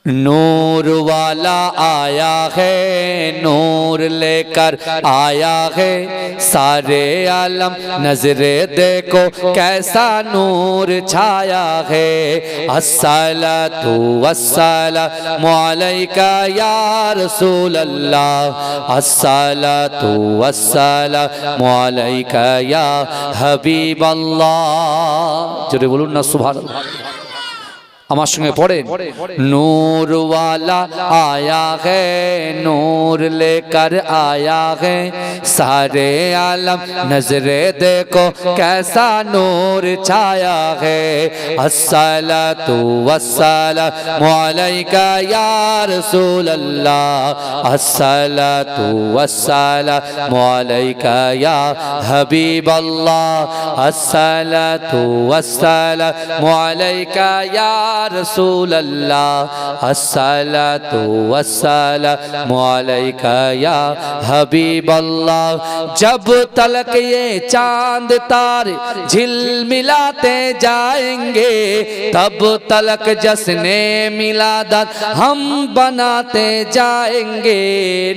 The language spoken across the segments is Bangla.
नूर वाला आया है, नूर लेकर आया है सारे आलम, नजरे देखो कैसा नूर छाया है। अस्सलातु वस्सलामु अलैका या रसूल अल्लाह, अस्सलातु वस्सलामु अलैका या हबीब अल्लाह। जोरे बोलुन ना सुभानाल्लाह। আমার সঙ্গে পড়েন, नूर वाला आया है, नूर लेकर आया है सारे आलम, नजरे देखो कैसा नूर छाया है। अस्सलातु वस्सलामु अलैका या रसूल अल्लाह, अस्सलातु वस्सलामु अलैका या हबीब अल्लाह, अस्सलातु वस्सलामु अलैका या रसूल अल्लाह, अस्सलातु वस्सलामु अलैका या हबीब अल्लाह। जब तलक ये चांद तारे झिलमिलाते जाएंगे, तब तलक जश्ने मिलादत हम बनाते जाएंगे।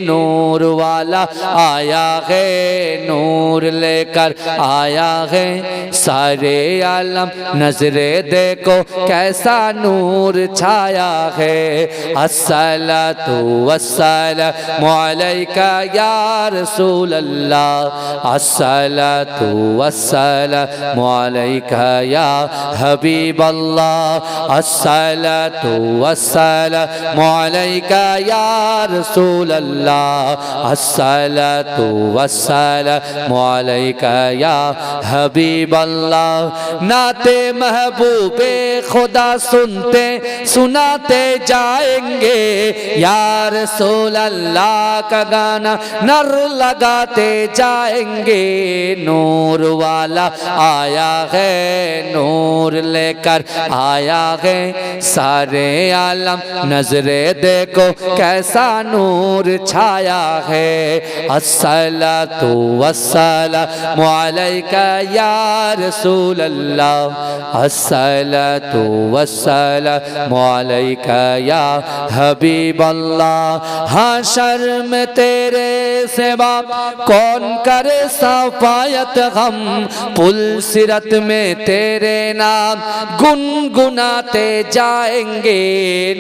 नूर वाला आया है, नूर लेकर आया है सारे आलम, नजरे देखो कैसा नूर छाया है। अस्सलातु वस्सलामु अलैका या रसूल अल्लाह, अस्सलातु वस्सलामु अलैका या हबीब अल्लाह, अस्सलातु वस्सलामु अलैका या रसूल अल्लाह, अस्सलातु वस्सलामु अलैका या हबीब अल्लाह। नाते महबूबे खुदा सुनते सुनाते जाएंगे, या रसूल अल्लाह का गाना नर लगाते जाएंगे। नूर वाला आया है, नूर लेकर आया है सारे आलम, नजरे देखो कैसा नूर छाया है। अस्सलातु वस्सलामु अलैका या रसूल अल्लाह, अस्सलातु वस्सलामु अलैका या हबीब अल्लाह। हाशर में तेरे सिवा कौन करे सफायत हम, पुलसिरत में तेरे नाम गुनगुनाते जाएंगे।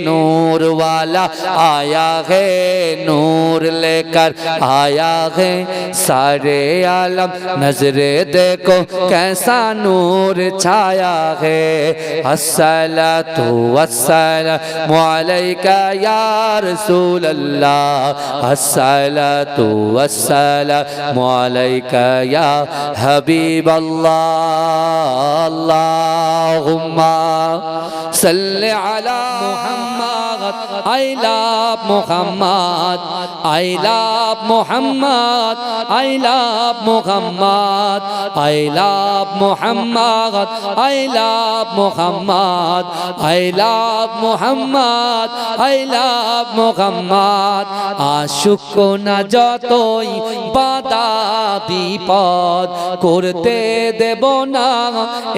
नूर वाला आया है, नूर लेकर आया है सारे आलम, नजरे देखो कैसा नूर छाया है। अस्सलातु वस्सलामु अलैका या रसूल अल्लाह, अस्सलातु वस्सलामु अलैका या हबीब अल्लाह। अल्लाहुम्मा सल्लि अला Muhammad, I love Muhammad, I love Muhammad, I love Muhammad, I love Muhammad, I love Muhammad, I love Muhammad, I love Muhammad. आशुक ना যতই বাধা বিপদ, করতে দেব না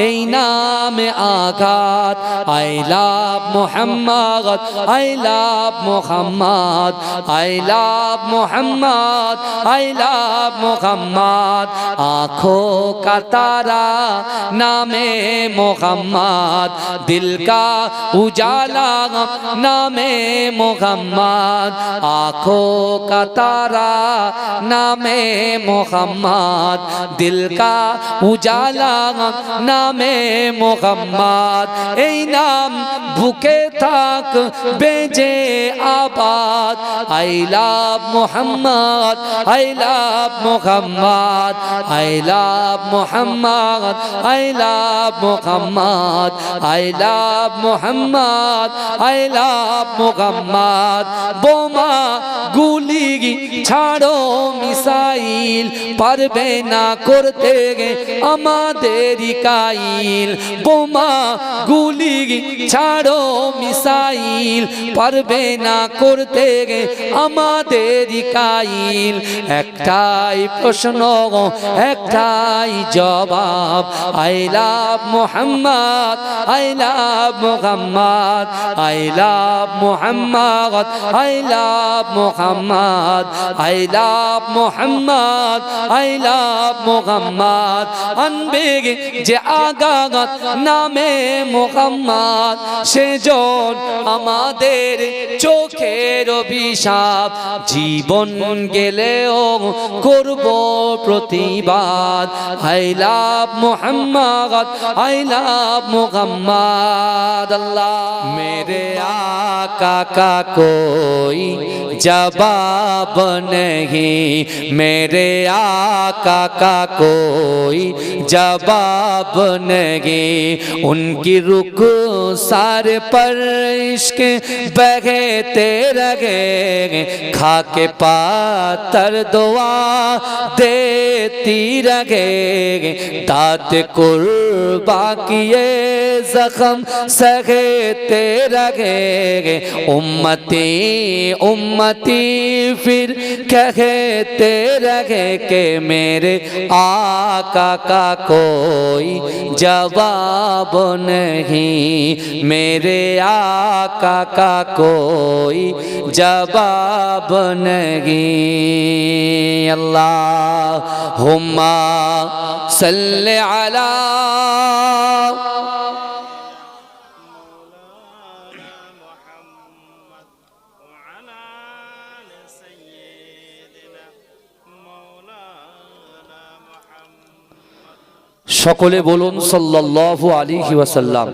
এই নামে আঘাত। I love Muhammad, I love Muhammad, I love Muhammad, I love Muhammad. आँखों का तारा नामे मोहम्मद, दिल का उजाला नामे मोहम्मद। आँखों का तारा नामे मोहम्मद, दिल का उजाला नामे मोहम्मद। এই নাম বুকে থাক বেজে আবাদ। I love Mohammad, I love Mohammad, I love Mohammad, I love Mohammad, I love Mohammad, I love Mohammad. বোমা গুলি ছাড়ো মিসাইল, পারবে না করতে আমাদের কাইল। বোমা গুলি ছাড়ো মিসাইল, পারবে না করতে আমাদের কাইল। একটাই প্রশ্ন, একটাই জবাব। I love Mohammad, I love Muhammad, I love Muhammad, I love Muhammad, I love Muhammad, I love Muhammad. আনবেগে যে আগাগাত নামে মুহাম্মদ, সেজন আমাদের চোখের অভিশাপ। জীবন গেলেও করব প্রতিবাদ। I love Muhammad, I love Muhammad। আল্লাহ मेरे आका का कोई जवाब नहीं, मेरे आका का कोई जवाब नहीं। उनकी रुख सार पर इश्क बहते रहे, खाके पातर दुआ देती रहे। दाद कुर्बा किए जख्म सहते रहे, उम्मती उम्मती फिर कहते रहे कि मेरे आका का कोई जवाब नहीं, मेरे आका का कोई जवाब नहीं। अल्लाहुम्मा सल्ली अला সকলে বলুন সাল্লাল্লাহু আলাইহি ওয়াসাল্লাম।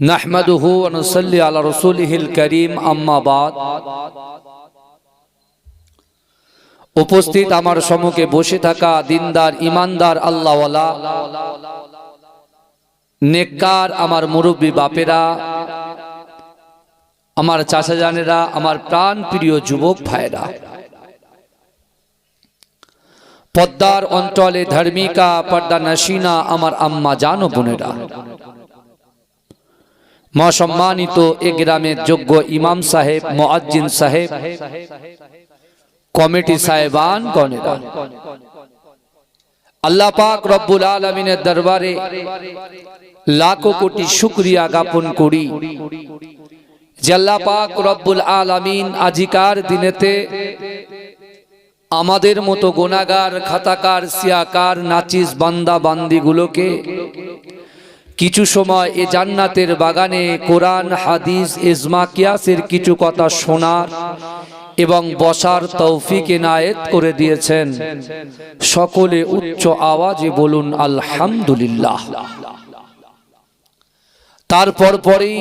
নাহমাদুহু ওয়া নুসাল্লি আলা রাসূলিহিল কারীম, আম্মা বাদ। উপস্থিত আমার সম্মুখে বসে থাকা দিনদার ইমানদার আল্লাহওয়ালা নেককার আমার মুরব্বী বাপেরা, আমার চাচা জানেরা, আমার প্রাণ প্রিয় যুবক ভাইরা, পদ্মার অঞ্চলে ধার্মিকা পর্দা নশিনা আমার আম্মা জান ও বোনেরা, মা সম্মানিত এ গ্রামের যোগ্য ইমাম সাহেব, মুয়াজ্জিন সাহেব, কমিটি সাহেবান গণেরা, আল্লাহ পাক রব্বুল আলামিনের দরবারে লাখো কোটি শুকরিয়া জ্ঞাপন করি যে আল্লাহ পাক রব্বুল আলামিন আজিকার দিনেতে আমাদের মতো গুনাহগার, খাতাকার, সিয়াকার, নাচিস বান্দা বান্দিগুলোকে কিছু সময় এ জান্নাতের বাগানে কোরআন, হাদিস, ইজমা, কিয়াসের কিছু কথা শোনার এবং বসার তৌফিক এনায়েত করে দিয়েছেন। সকলে উচ্চ আওয়াজে বলুন আলহামদুলিল্লাহ। তারপর পরেই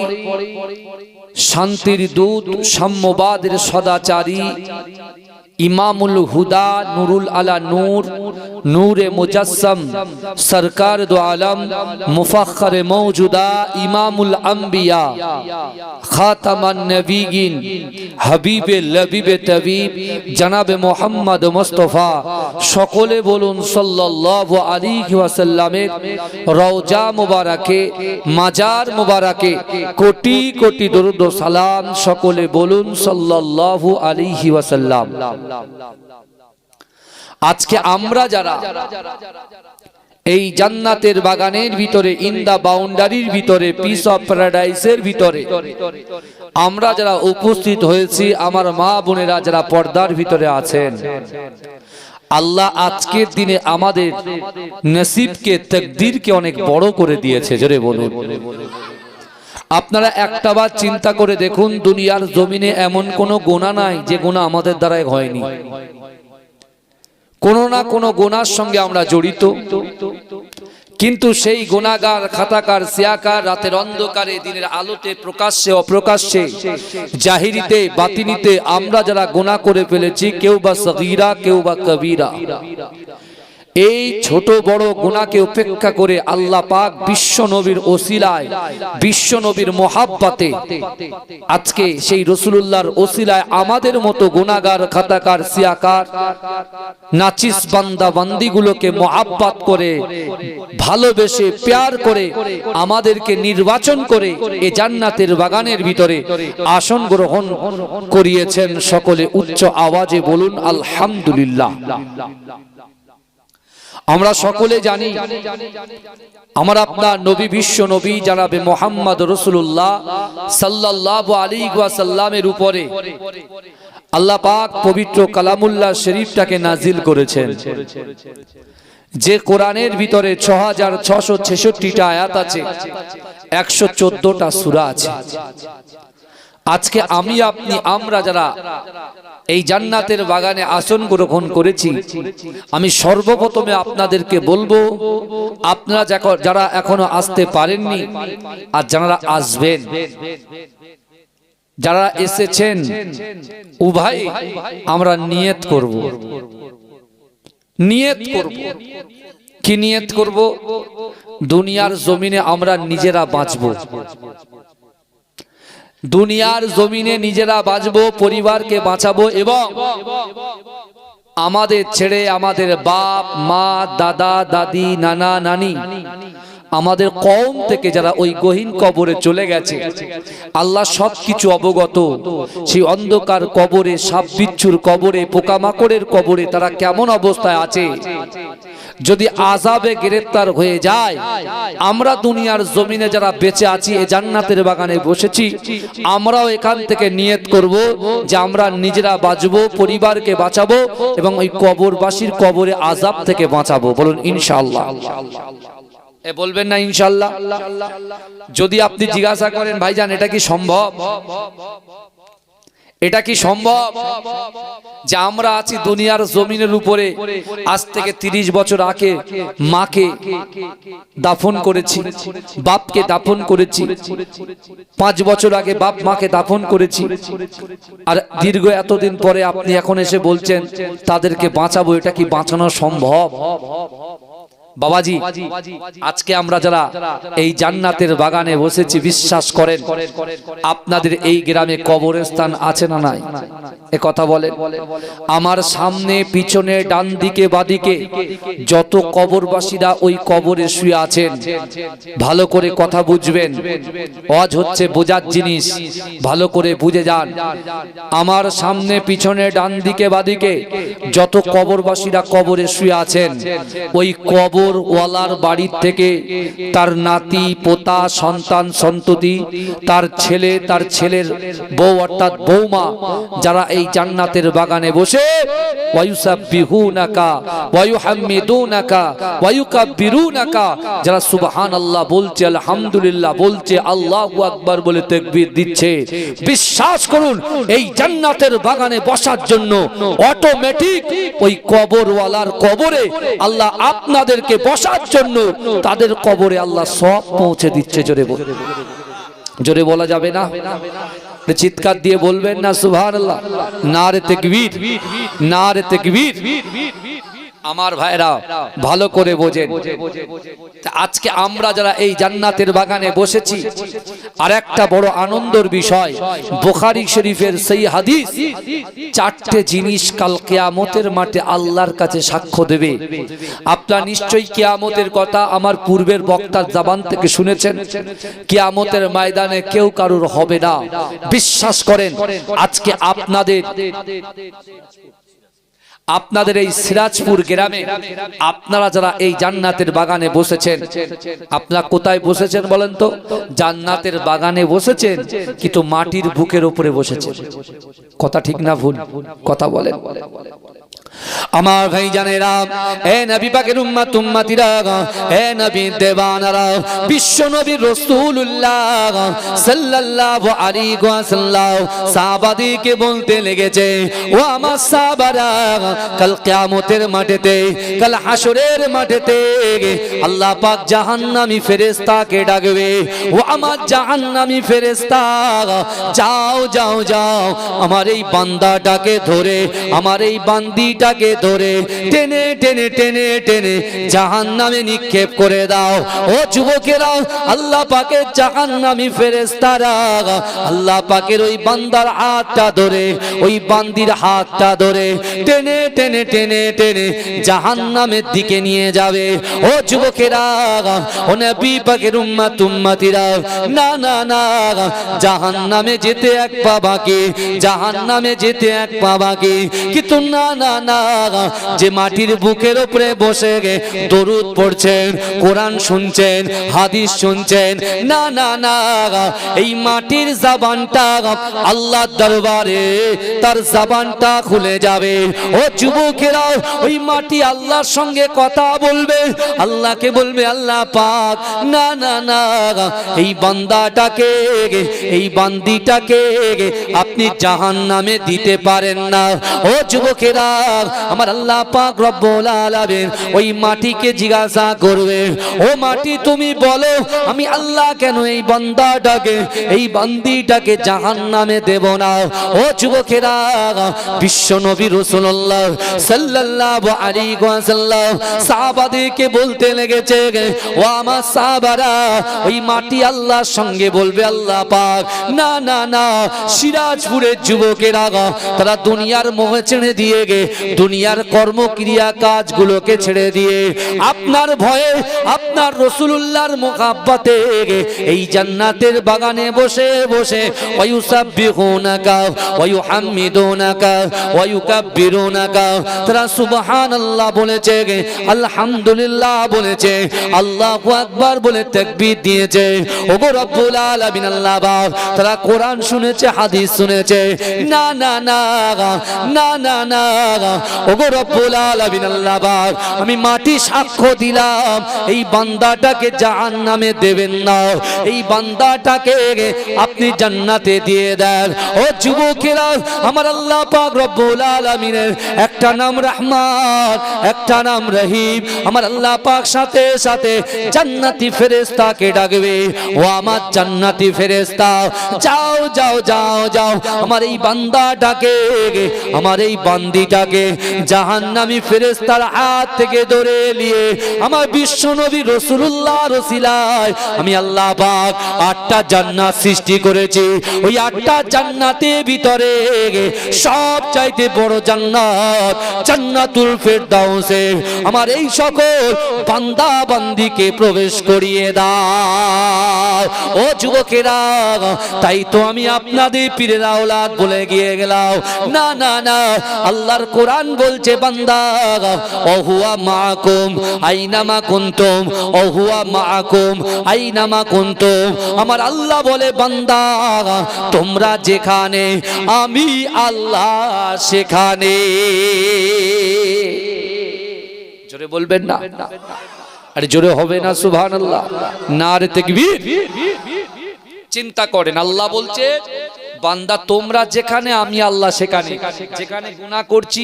শান্তির দূত, সাম্যবাদের সদাচারী, ইমামুল হুদা, নুরুল আলা নূর, নূরে মুজাসসাম, সরকার দো আলম, মুফাখখারে মওজুদা, ইমামুল আম্বিয়া, খাতামান নবিয়িন, হাবিবে লবিবে তবিব, জনাবে মুহাম্মদ মুস্তাফা, সকলে বলুন সাল্লাল্লাহু আলাইহি ওয়াসাল্লামের রওজা মুবারাকে, মাজার মুবারাকে কোটি কোটি দরুদ ও সালাম। সকলে বলুন সাল্লাল্লাহু আলাইহি ওয়াসাল্লাম। আজকে আমরা যারা এই জান্নাতের বাগানের ভিতরে, ইন দা বাউন্ডারির ভিতরে, পিস অফ প্যারাডাইসের ভিতরে আমরা যারা উপস্থিত হয়েছি, আমার মা বোনেরা যারা পর্দার ভিতরে আছেন, আল্লাহ আজকের দিনে আমাদের নসিবকে, তাকদীরকে অনেক বড় করে দিয়েছে। জোরে বলুন। আপনারা একটাবার চিন্তা করে দেখুন, দুনিয়ার জমিনে এমন কোনো গুনাহ নাই যে গুনাহ আমাদের দ্বারাই হয়নি। কোনো না কোনো গুনার সঙ্গে আমরা জড়িত, কিন্তু সেই গুনাহগার, খাতাকার, সিয়াকার রাতের অন্ধকারে, দিনের আলোতে, প্রকাশ্যে অপ্রকাশ্যে, জাহিরিতে বাতিনিতে আমরা যারা গুনাহ করে ফেলেছি, কেউ বা সগীরা, কেউ বা কবীরা, এই ছোট বড় গুনাহকে উপেক্ষা করে আল্লাহ পাক বিশ্ব নবীর ওসিলায়, বিশ্ব নবীর মোহাব্বতে আজকে সেই রাসূলুল্লাহর ওসিলায় আমাদের মতো গুনাহগার, খাতাকার, সিয়াকার, নাচিস বান্দা বান্দিগুলোকে মোহাব্বত করে, ভালোবেসে, প্যার করে আমাদেরকে নির্বাচন করে এ জান্নাতের বাগানের ভিতরে আসন গ্রহণ করিয়েছেন। সকলে উচ্চ আওয়াজে বলুন আলহামদুলিল্লাহ। আমরা সকলে জানি আমার আপনার নবী বিশ্ব নবী জনাবে মুহাম্মদ রাসূলুল্লাহ সাল্লাল্লাহু আলাইহি ওয়াসাল্লামের উপরে আল্লাহ পাক পবিত্র কালামুল্লাহ শরীফটাকে নাজিল করেছেন, যে কোরআনের ভিতরে 6666টা আয়াত আছে, 114টা সূরা আছে। আজকে আমি আপনি আমরা যারা এই জান্নাতের বাগানে আসন গ্রহণ করেছি, আমি সর্বপ্রথমে আপনাদেরকে বলবো, আপনারা যারা এখনো আসতে পারেননি আর যারা আসবেন, যারা এসেছেন, উভয় আমরা নিয়ত করব। নিয়ত করব, কি নিয়ত করব? দুনিয়ার জমিনে আমরা নিজেরা বাঁচবো, দুনিয়ার জমিনে নিজেরা বাঁচবো, পরিবারকে বাঁচাবো এবং আমাদের ছেড়ে আমাদের বাপ মা দাদা দাদি নানা নানি আমাদের কওম থেকে যারা ওই গহীন কবরে চলে গেছে, আল্লাহ সবকিছু অবগত। সেই অন্ধকার কবরে, সাপ বিচ্ছুর কবরে, পোকামাকড়ের কবরে তারা কেমন অবস্থায় আছে, যদি আযাবে গ্রেফতার হয়ে যায়, আমরা দুনিয়ার জমিনে যারা বেঁচে আছি, এই জান্নাতের বাগানে বসেছি, আমরাও এখান থেকে নিয়ত করব যে আমরা নিজেরা বাঁচবো, পরিবারকে বাঁচাবো এবং ওই কবরবাসীর কবরে আযাব থেকে বাঁচাবো। বলুন ইনশাআল্লাহ। এ বলবেন না ইনশাআল্লাহ? যদি আপনি জিজ্ঞাসা করেন ভাইজান এটা কি সম্ভব, এটা কি সম্ভব যে আমরা আছি দুনিয়ার জমিনের উপরে, আজ থেকে 30 বছর আগে মাকে দাফন করেছি, বাপকে দাফন করেছি, 5 বছর আগে বাপ মাকে দাফন করেছি, আর দীর্ঘ এতদিন পরে আপনি এখন এসে বলছেন তাদেরকে বাঁচাবো, এটা কি বাঁচানো সম্ভব? বাবাজি, আজকে আমরা যারা এই জান্নাতের বাগানে বসেছি, বিশ্বাস করেন আপনাদের এই গ্রামে কবরস্থান আছে না নাই? এ কথা বলেন। আমার সামনে পিছনে ডান দিকে বাদিকে যত কবরবাসীরা ওই কবরে শুয়ে আছেন, ভালো করে কথা বুঝবেন, ওয়াজ হচ্ছে বোঝার জিনিস, ভালো করে বুঝে যান। আমার সামনে পিছনে ডান দিকে বাদিকে যত কবরবাসীরা কবরে শুয়ে আছেন, ওই কবর ওয়ালার বাড়ির থেকে তার নাতি পোতা সন্তান সন্ততি, তার ছেলে, তার ছেলের বউ অর্থাৎ বৌমা, যারা এই জান্নাতের বাগানে বসে ওয়ায়ুসাব্বিহুনাকা ওয়ায়ুহাম্মিদুনাকা ওয়ায়ুকাব্বিরুনাকা, যারা সুবহানাল্লাহ বলছে, আলহামদুলিল্লাহ বলছে, আল্লাহু আকবার বলে তাকবীর দিচ্ছে, বিশ্বাস করুন এই জান্নাতের বাগানে বসার জন্য অটোমেটিক ওই কবরওয়ালার কবরে আল্লাহ আপনাদেরকে বসার জন্য তাদের কবরে আল্লাহ সব পৌঁছে দিচ্ছে। জোরে বলা যাবে না? চিৎকার দিয়ে বলবেন না সুবহানাল্লাহ? নারে তাকবীর, নারে তাকবীর। আমার ভাইরা ভালো করে বোঝেন, আজকে আমরা যারা এই জান্নাতের বাগানে বসেছি, আর একটা বড় আনন্দের বিষয়, বুখারী শরীফের সেই হাদিস, 4টে জিনিস কাল কিয়ামতের মাঠে আল্লাহর কাছে সাক্ষ্য দেবে। আপনারা নিশ্চয়ই কিয়ামতের কথা আমার পূর্বের বক্তার জবান থেকে শুনেছেন। কিয়ামতের ময়দানে কেউ কারুর হবে না, বিশ্বাস করেন। আজকে আপনাদের এই সিরাজপুর গ্রামে আপনারা যারা এই জান্নাতের বাগানে বসেছেন, আপনারা কোথায় বসেছেন বলেন তো? জান্নাতের বাগানে বসেছেন, কিন্তু মাটির বুকের উপরে বসেছেন। কথা ঠিক না ভুল? কথা বলেন। আমার ভাই জানেরা, এ নবী পাকের উম্মত উম্মতিরা, এ নবী দেওয়ানারা, বিশ্ব নবী রাসূলুল্লাহ সাল্লাল্লাহু আলাইহি ওয়াসাল্লাম সাহাবাদেরকে বলতে লেগেছে, ও আমার সাহাবারা, কাল কিয়ামতের মাঠেতে, কাল হাসরের মাঠেতে আল্লাহ পাক জাহান্নামী ফেরেশতাকে ডাকবে, ও আমার জাহান্নামী ফেরেশতা, যাও যাও যাও, আমার এই বান্দাটাকে ধরে, আমার এই বান্দিটাকে ধরে টেনে টেনে টেনে টেনে জাহান্নামে নিক্ষেপ করে দাও। ও যুবকেরা, আল্লাহ পাকের জাহান্নামী ফেরেশতারা আল্লাহ পাকের ওই বান্দার হাতটা ধরে, ওই বান্দির হাতটা ধরে টেনে টেনে টেনে টেনে জাহান্নামের দিকে নিয়ে যাবে। ও যুবকেরা, ও নবী পাকের উম্মত উম্মতিরা, না না না, জাহান্নামে যেতে এক পা বাকি, জাহান্নামে যেতে এক পা বাকি, কিন্তু না না না, না, যে মাটির বুকের উপরে বসে দরুদ পড়ছেন, কোরআন শুনছেন, হাদিস শুনছেন, না না না, এই মাটির জবানটা আল্লাহর দরবারে তার জবানটা খুলে যাবে। ও যুবকেরা, ওই মাটি আল্লাহর সঙ্গে কথা বলবে, আল্লাহকে বলবে আল্লাহ পাক, না না না, এই বান্দাটাকে, এই বান্দিটাকে আপনি জাহান্নামে দিতে পারেন না। ও যুবকেরা, আমার আল্লাহ পাক রব্বুল আলামিন ওই মাটিকে জিজ্ঞাসা করবে, ও মাটি তুমি বলো আমি আল্লাহ কেন এই বান্দাটাকে, এই বান্দিটাকে জাহান্নামে দেব না। ও যুবকেরা, বিশ্ব নবী রাসূলুল্লাহ সাল্লাল্লাহু আলাইহি ওয়াসাল্লাম সাহাবাদেরকে বলতে লেগেছে, ও আমার সাহাবারা, ওই মাটি আল্লাহর সঙ্গে বলবে আল্লাহ পাক, না না না, সিরাজপুরের যুবকেরা তারা দুনিয়ার মোহ ছেড়ে দিয়ে দুনিয়ার কর্মক্রিয়া কাজগুলোকে ছেড়ে দিয়ে আপনার ভয়ে, আপনার রাসূলুল্লাহর মুহাব্বতে এই জান্নাতের বাগানে বসে বসে ওয়ায়ুসাব্বিহুনাকা ওয়ায়ুহাম্মিদুনাকা ওয়ায়ুকাব্বিরুনাকা, তারা সুবহানাল্লাহ বলেছে, আলহামদুলিল্লাহ বলেছে, আল্লাহু আকবার বলে তাকবীর দিয়েছে। ওগো রব্বুল আলামিন আল্লাহ পাক, তারা কোরআন শুনেছে, হাদিস শুনেছে, না না না না না না, ওগো রব্বুল আলামিন আল্লাহ পাক, আমি মাটি সাক্ষ্য দিলাম এই বান্দাটাকে জাহান্নামে দেবেন না, এই বান্দাটাকে আপনি জান্নাতে দিয়ে দেন। ও যুবকেরা, আমার আল্লাহ পাক রব্বুল আলামিনের একটা নাম রহমান, একটা নাম রহিম। আমার আল্লাহ পাক সাথে সাথে জান্নাতি ফেরেশতাকে ডাকবে, ও আমার জান্নাতি ফেরেশতা, যাও যাও যাও যাও, আমার এই বান্দাটাকে, আমার এই বান্দিটাকে জাহান্নামী ফেরেশতার হাত থেকে ধরে নিয়ে আমার বিশ্ব নবী রাসূলুল্লাহর ওসিলায় আমি আল্লাহ পাক 8টা জান্নাত সৃষ্টি করেছি। ওই 8টা জান্নাতের ভিতরে সব চাইতে বড় জান্নাত জান্নাতুল ফেরদাউসে আমার এই সকল বান্দা বান্দিকে প্রবেশ করিয়ে দাও। ও যুবকেরা, তাই তো আমি আপনাদের পীরের আওলাদ বলে গিয়ে গেলাম, না না না, আল্লাহর কোরআন বলছে বান্দা, ওহুয়া মাআকুম আইনামা কুনতুম, ওহুয়া মাআকুম আইনামা কুনতুম। আমার আল্লাহ বলে বান্দা, তোমরা যেখানে আমি আল্লাহ সেখানে। জোরে বলবেন না, আরে জোরে হবে না সুবহানাল্লাহ, নারে তাকবীর। চিন্তা করেন, আল্লাহ বলছে বান্দা তোমরা যেখানে আমি আল্লাহ সেখানে। যেখানে গুনাহ করছি,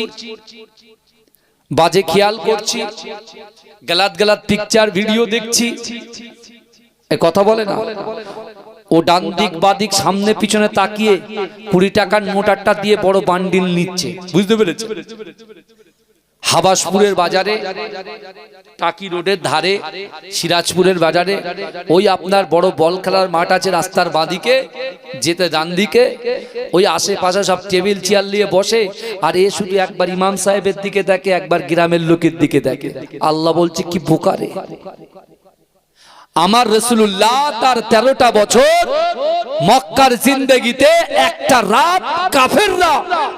বাজে খেয়াল করছি, গলাত গলাত পিকচার ভিডিও দেখছি, এই কথা বলে না, ও ডান দিক বাদিক সামনে পিছনে তাকিয়ে 20 টাকার নোট একটা দিয়ে বড় বান্ডিল নিচ্ছে, বুঝতে পেরেছে? হাবাসপুরের বাজারে, টাকি রোডের ধারে, সিরাজপুরের বাজারে, ওই আপনার বড় বল খেলার মাঠ আছে রাস্তার বাঁদিকে, যেতে ডান দিকে, ওই আশেপাশে সব টেবিল চেয়ার নিয়ে বসে, আর এ শুধু একবার ইমাম সাহেবের দিকে দেখে, একবার গ্রামের লোকের দিকে দেখে। আল্লাহ বলছে কি বোকারে, আমার রাসূলুল্লাহ তার 13টা বছর মক্কার জিন্দেগিতে একটা রাত কাফেররা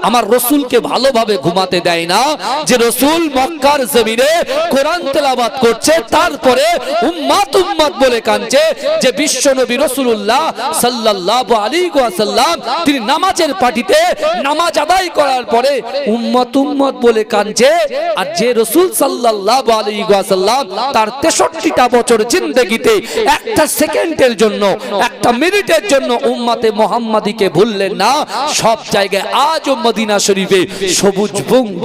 আমার রাসূলকে ভালোভাবে ঘুমাতে দেয় না। যে রাসূল মক্কার জমিনে কোরআন তেলাওয়াত করছে, তারপরে উম্মাত উম্মাত বলে কাঁদছে, যে বিশ্ব নবী রাসূলুল্লাহ সাল্লাল্লাহু আলাইহি ওয়াসাল্লাম তিনি নামাজের পাটিতে নামাজ আদায় করার পরে উম্মত উম্মত বলে কাঁদছে। আর যে রাসূল সাল্লাল্লাহু আলাইহি ওয়াসাল্লাম তার 63টা বছর জিন্দেগিতে একটা সেকেন্ডের জন্য, একটা মিনিটের জন্য উম্মতে মুহাম্মাদিকে ভুললেন না। সব জায়গায় আজও মদিনা শরীফে সবুজ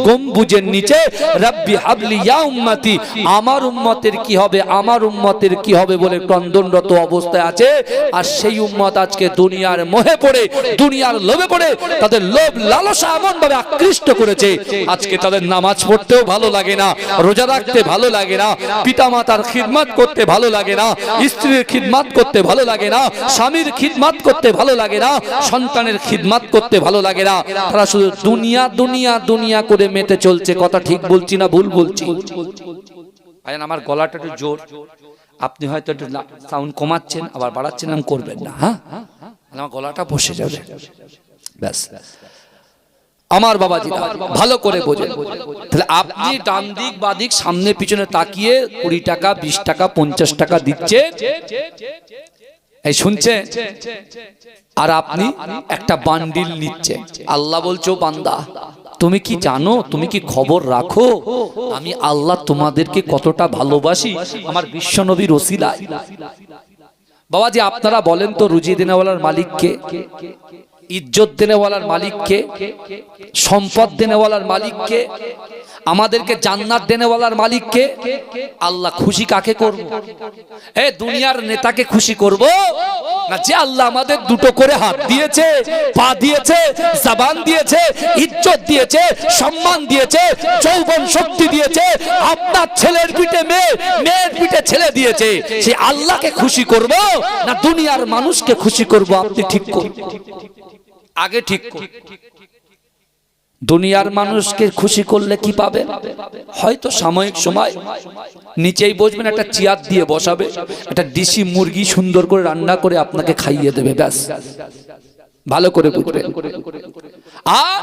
গম্বুজের নিচে রব্বি হাবলি ইয়া উম্মতি, আমার উম্মতের কি হবে, আমার উম্মতের কি হবে বলে ক্রন্দনরত অবস্থায় আছে। আর সেই উম্মত আজকে দুনিয়ার মোহে পড়ে, দুনিয়ার লোভে পড়ে, তাদের লোভ লালসা এমন ভাবে আকৃষ্ট করেছে, আজকে তাদের নামাজ পড়তেও ভালো লাগে না, রোজা রাখতে ভালো লাগে না, পিতামাতার খিদমত করতে ভালো লাগে না, স্ত্রীর খিদমত করতে ভালো লাগে না, স্বামীর খিদমত করতে ভালো লাগে না, সন্তানের খিদমত করতে ভালো লাগে না। তারা শুধু দুনিয়া দুনিয়া দুনিয়া করে মেতে চলছে। কথা ঠিক বলছি না ভুল বলছি? আয়ান আমার গলাটা একটু জোর, আপনি হয়তো একটু সাউন্ড কমাচ্ছেন আবার বাড়াচ্ছেন, আমি করবেন না, হ্যাঁ, আমার গলাটা বসে যাবে ব্যাস। আমার বাবাজিরা ভালো করে বোঝেন। তাহলে আপনি ডান দিক বাদিক সামনে পিছনে তাকিয়ে 20 টাকা 20 টাকা 50 টাকা দিচ্ছে, এই শুনছে, আর আপনি একটা বান্ডিল নিচ্ছে। আল্লাহ বলছো বান্দা তুমি কি জানো, তুমি কি খবর রাখো আমি আল্লাহ তোমাদেরকে কতটা ভালোবাসি আমার বিশ্বনবীর ওসিলায়। বাবাজি আপনারা বলেন তো রুজি দেনেওয়ালার মালিক কে? ইজ্জত দেনেওয়ালার মালিক কে? সম্পদ দেনেওয়ালার মালিক কে? আমাদেরকে জান্নাত দেনেওয়ালার মালিক কে? আল্লাহ। খুশি কাকে করব? এ দুনিয়ার নেতাকে খুশি করব না যে আল্লাহ আমাদের দুটো করে হাত দিয়েছে, পা দিয়েছে, জবান দিয়েছে, ইজ্জত দিয়েছে, সম্মান দিয়েছে, যৌবন শক্তি দিয়েছে, আপনার ছেলের পিঠে মেয়ে, মেয়ের পিঠে ছেলে দিয়েছে, সেই আল্লাহকে খুশি করব না দুনিয়ার মানুষকে খুশি করব? আপনি ঠিক করুন, আগে ঠিক করুন। দুনিয়ার মানুষকে খুশি করলে কি পাবে? হয়তো সাময়িক সময় নিচেই বসবেন, একটা চেয়ার দিয়ে বসাবে, একটা দেশি মুরগি সুন্দর করে রান্না করে আপনাকে খাইয়ে দেবে, ব্যাস। ভালো করে বুঝবেন। আর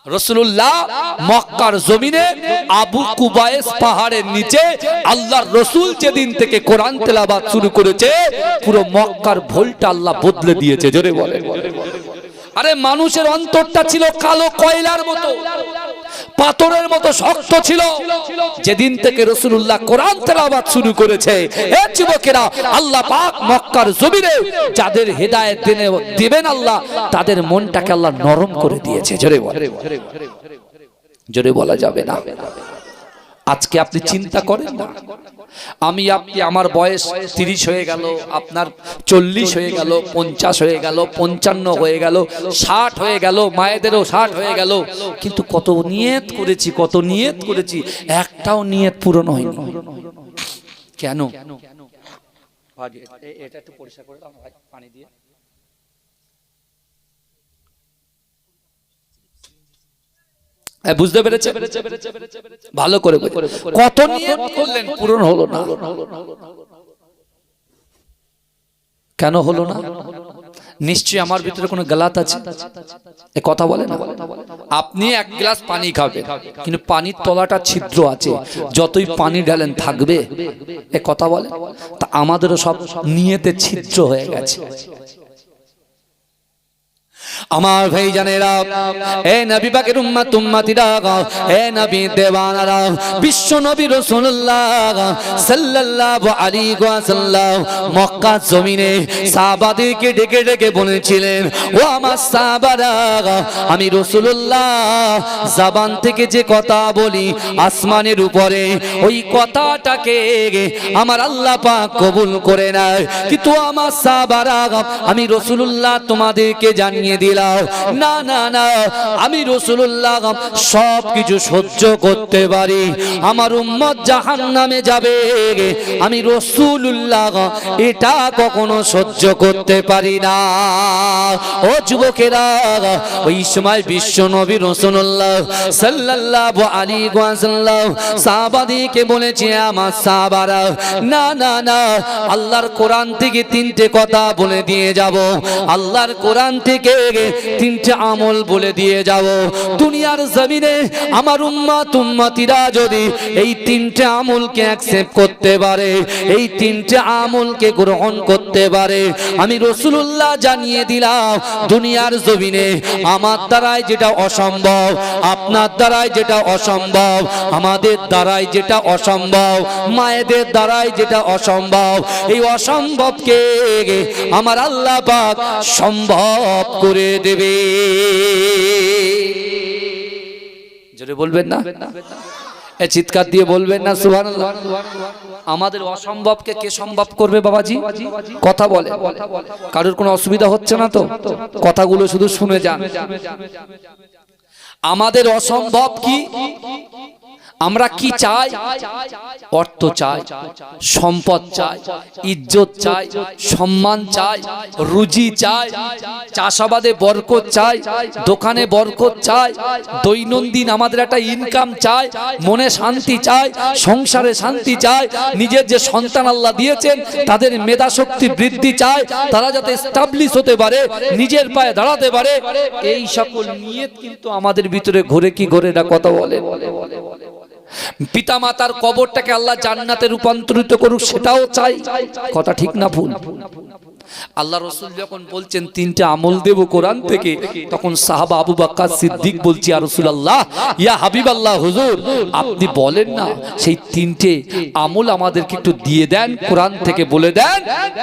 রাসূলুল্লাহ মক্কার জমিনে আবু কুবাইস পাহাড়ের নিচে আল্লাহর রাসূল যেদিন থেকে কোরআন তেলাওয়াত শুরু করেছে, পুরো মক্কার ভোলটা আল্লাহ বদলে দিয়েছে। জোরে বলেন। আরে মানুষের অন্তরটা ছিল কালো কয়লার মতো, পাথরের মতো শক্ত ছিল। যেদিন থেকে রাসূলুল্লাহ কোরআন তেলাওয়াত শুরু করেছে, এ যুবকেরা, আল্লাহ পাক মক্কার জমিনে যাদের হেদায়েত দিবেন আল্লাহ, তাদের মনটাকে আল্লাহ নরম করে দিয়েছে। জোরে বলে, জোরে বলা যাবে না। আজকে আপনি চিন্তা করেন না, আমি আপনি, আমার বয়স 30 হয়ে গেল, আপনার 40 হয়ে গেল, 50 হয়ে গেল, 55 হয়ে গেল, 60 হয়ে গেল, মায়েদেরও 60 হয়ে গেল, কিন্তু কত নিয়ত করেছি, কত নিয়ত করেছি, একটাও নিয়ত পূরণ হয়নি। কেন? এটা একটু পরিষ্কার করে দাও ভাই, পানি দিয়ে। বুঝতে পেরেছে? ভালো করে কত নিয়ত করলেন, পূরণ হলো না। কেন হলো না? নিশ্চয়ই আমার ভিতরে কোনো গলাত আছে, এ কথা বলে না। আপনি এক গ্লাস পানি খাবেন, কিন্তু পানির তলাটা ছিদ্র আছে, যতই পানি ঢালেন থাকবে, এ কথা বলে। তা আমাদেরও সব নিয়তে ছিদ্র হয়ে গেছে। আমার ভাই জানেরা, এ নবী পাকের উম্মত উম্মতিরা, এ নবী দেওয়ানারা, বিশ্ব নবী রাসূলুল্লাহ সাল্লাল্লাহু আলাইহি ওয়াসাল্লাম মক্কা জমিনে সাহাবাদেরকে ডেকে ডেকে বলেছিলেন, ও আমার সাহাবারা, আমি রাসূলুল্লাহ জবান থেকে যে কথা বলি আসমানের উপরে, ওই কথাটাকে আমার আল্লাহ পাক কবুল করে নেয়। কিন্তু আমার সাহাবারা, আমি রাসূলুল্লাহ তোমাদেরকে জানিয়ে দিলাম, না না না, আমি রাসূলুল্লাহ সব কিছু সহ্য করতে পারি, আমার উম্মত জাহান্নামে যাবে, আমি রাসূলুল্লাহ এটা কখনো সহ্য করতে পারি না। ও যুবকেরা, ওই সময় বিশ্ব নবী রাসূলুল্লাহ সাল্লাল্লাহু আলাইহি ওয়াসাল্লাম সাহাবাদেরকে বলেছে, আমার সাহাবারা, না না না, আল্লাহর কোরআন থেকে 3টে কথা বলে দিয়ে যাব, আল্লাহর কোরআন থেকে 3টে আমল বলে দিয়ে যাব। দুনিয়ার জমিনে আমার উম্মত উম্মতিরা যদি এই 3টে আমলকে অ্যাকসেপ্ট করতে পারে, এই 3টে আমলকে গ্রহণ করতে পারে, আমি রাসূলুল্লাহ জানিয়ে দিলাম, দুনিয়ার জমিনে আমার দ্বারাই যেটা অসম্ভব, আপনার দ্বারাই যেটা অসম্ভব, আমাদের দ্বারাই যেটা অসম্ভব, মায়েদের দ্বারাই যেটা অসম্ভব, এই অসম্ভবকে আমার আল্লাহ পাক সম্ভব করে দেবে। জোরে বলবেন না? এ চিৎকার দিয়ে বলবেন না সুবহানাল্লাহ? আমাদের অসম্ভবকে কে সম্ভব করবে বাবাজি? কথা বলে, কারোর কোনো অসুবিধা হচ্ছে না তো? কথাগুলো শুধু শুনে যান। আমাদের অসম্ভব কি আমরা কি চাই? অর্থ চাই, সম্পদ চাই, ইজ্জত চাই, সম্মান চাই, রুজি চাই, চাষাবাদে বরকত চাই, দোকানে বরকত চাই, দৈনন্দিন আমাদের একটা ইনকাম চাই, মনে শান্তি চাই, সংসারে শান্তি চাই, নিজের যে সন্তান আল্লাহ দিয়েছেন তাদের মেধা শক্তি বৃদ্ধি চাই, তারা যাতে এস্টাবলিশ হতে পারে, নিজের পায়ে দাঁড়াতে পারে। এই সকল নিয়ত কিন্তু আমাদের ভিতরে ঘুরে কি ঘুরে না কথা বলে। পিতা মাতার কবরটাকে আল্লাহ জান্নাতে রূপান্তরিত করুক, সেটাও চাই। কথা ঠিক না ভুল? আল্লাহ রাসূল যখন বলছেন তিনটে আমল দেব কোরআন থেকে, তখন সাহাবা আবু বকর সিদ্দিক বলছি, ইয়া রাসূলুল্লাহ, ইয়া হাবিবাল্লাহ, হুজুর আপনি বলেন না সেই তিনটে আমল আমাদেরকে একটু দিয়ে দেন, কোরআন থেকে বলে দেন।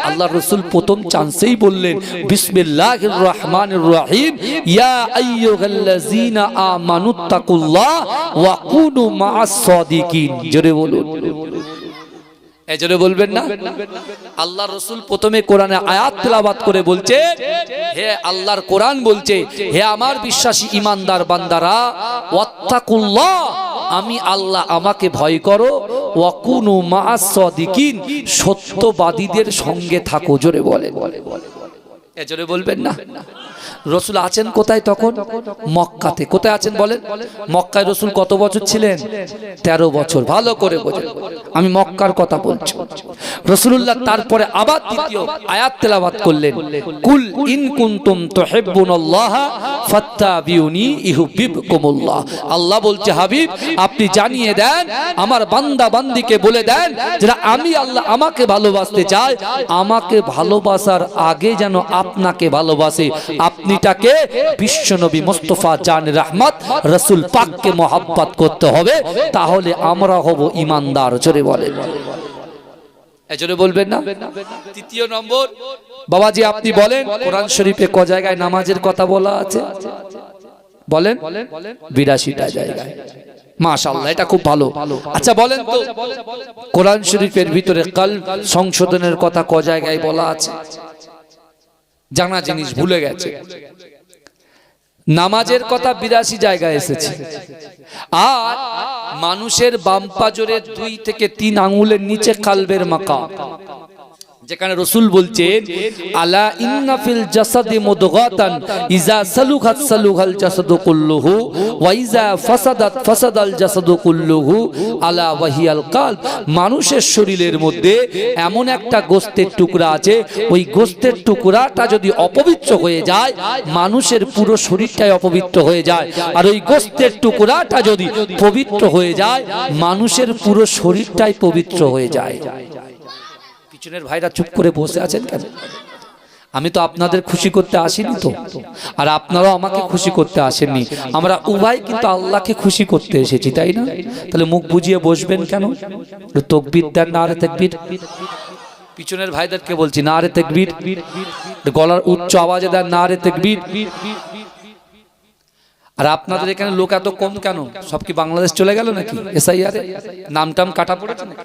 আল্লাহ রাসূল প্রথম চান্সেই বললেন, বিসমিল্লাহির রহমানির রহিম, ইয়া আইয়ুহাল্লাযীনা আমানুত্তাকুল্লাহ ওয়া কুনু মা'আস সাদিকিন। জোরে বলুন, এজন্য বলবেন না? আল্লাহ রাসূল প্রথমে কোরআনে আয়াত তেলাওয়াত করে বলছে, হে আল্লাহর কোরআন বলছে, হে আমার বিশ্বাসী ঈমানদার বান্দারা, ওয়াত্তাকুল্লাহ, আমি আল্লাহ, আমাকে ভয় করো, ওয়া কুনু মা'আস সাদিকিন, সত্যবাদীদের সঙ্গে থাকো। জোরে বলে, এজন্য বলবেন না? রসুল আছেন কোথায় তখন? মক্কাতে। কোথায় আছেন বলেন? মক্কায় রসুল কত বছর ছিলেন? 13 বছর। ভালো করে বোঝেন, আমি মক্কার কথা বলছি। রাসূলুল্লাহ তারপরে আবার দ্বিতীয় আয়াত তেলাওয়াত করলেন, কুল ইন কুনতুম তুহিব্বুনাল্লাহা ফাত্তাবিউনি ইউহিব্বুকুমুল্লাহ। আল্লাহ বলছে, হাবিব আপনি জানিয়ে দেন, আমার বান্দা বান্দিকে বলে দেন, যারা আমি আল্লাহ আমাকে ভালোবাসতে চায়, আমাকে ভালোবাসার আগে যেন আপনাকে ভালোবাসে। আপনি তাকে বিশ্বনবী মুস্তাফা জান রহমত রাসূল পাককে মহব্বত করতে হবে, তাহলে আমরা হব ঈমানদার। জোরে বলেন, এজন্য বলবেন না? তৃতীয় নম্বর, বাবাজি আপনি বলেন, কোরআন শরীফে ক জায়গায় নামাজের কথা বলা আছে? বলেন, 82টা জায়গায়। মাশাআল্লাহ, এটা খুব ভালো। আচ্ছা বলেন তো, কোরআন শরীফের ভিতরে কলব সংশোধনের কথা ক জায়গায় বলা আছে? জানা জিনিস ভুলে গেছে। নামাজের কথা 82 জায়গায় এসেছে। আর মানুষের বাম পাজরের 2 থেকে 3 আঙ্গুলের নিচে কালবের মাকাম, যেখানে রাসূল বলছেন, আলা ইন্না ফিল জাসাদি মুদগাতান ইজা সালুহাত সালুহাল জাসাদু কুল্লুহু ওয়া ইজা ফাসাদাত ফাসাদাল জাসাদু কুল্লুহু আলা ওয়াহিয়াল কলব। মানুষের শরীরের মধ্যে এমন একটা গোশতের টুকরা আছে, ওই গোশতের টুকরাটা যদি অপবিত্র হয়ে যায়, মানুষের পুরো শরীরটাই অপবিত্র হয়ে যায়। আর ওই গোশতের টুকরাটা যদি পবিত্র হয়ে যায়, মানুষের পুরো শরীরটাই পবিত্র হয়ে যায়। পিছনের ভাইরা চুপ করে বসে আছেন কেন? আমি তো আপনাদের খুশি করতে আসিনি তো, আর আপনারাও আমাকে খুশি করতে আসেননি। আমরা উভয় কিন্তু আল্লাহকে খুশি করতে এসেছি, তাই না? তাহলে মুখ বুজিয়ে বসবেন কেন? তাকবীর দেন, নারে তাকবীর। পিছনের ভাইদেরকে বলছি, নারে তাকবীর। গলার উচ্চ আওয়াজে দেন, নারে তাকবীর। আর আপনাদের এখানে লোক এত কম কেন? সব কি বাংলাদেশ চলে গেল নাকি? এসআইআর নামটাম কাটা পড়েছে না?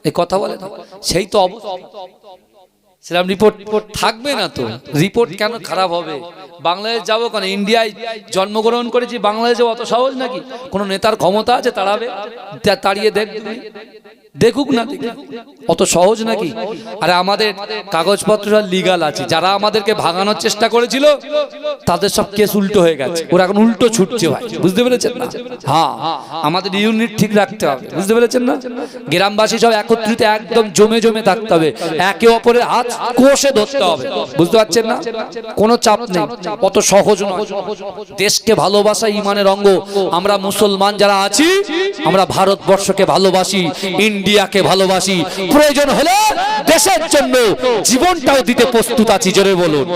এই কথা বলে না? সেই তো সেরকম রিপোর্ট থাকবে না তো। রিপোর্ট কেন খারাপ হবে? বাংলাদেশ যাবো কেন? ইন্ডিয়ায় জন্মগ্রহণ করেছি, বাংলাদেশে অত সহজ নাকি? কোন নেতার ক্ষমতা আছে তাড়াবে? তাড়িয়ে দেখুক না, অত সহজ নাকি? আরে আমাদের কাগজপত্র লিগাল আছে। যারা আমাদেরকে ভাগানোর চেষ্টা করেছিল তাদের সব কেস উল্টো হয়ে গেছে, ওরা এখন উল্টো ছুটছে ভাই, বুঝতে পেরেছেন না? হ্যাঁ, আমাদের ইউনিট ঠিক রাখতে হবে, বুঝতে পেরেছেন না? গ্রামবাসী সব একত্রিত একদম জমে জমে থাকতে হবে, একে অপরের হাত কোষে ধরতে হবে, বুঝতে পারছেন না? কোনো চাপ নেই, অত সহজ নয়। দেশকে ভালোবাসা ঈমানের অঙ্গ। আমরা মুসলমান যারা আছি, আমরা ভারতবর্ষকে ভালোবাসি, ইন্ডিয়াকে ভালোবাসি, প্রয়োজন হলে দেশের জন্য জীবনটাও দিতে প্রস্তুত আছি। জোরে বলুন,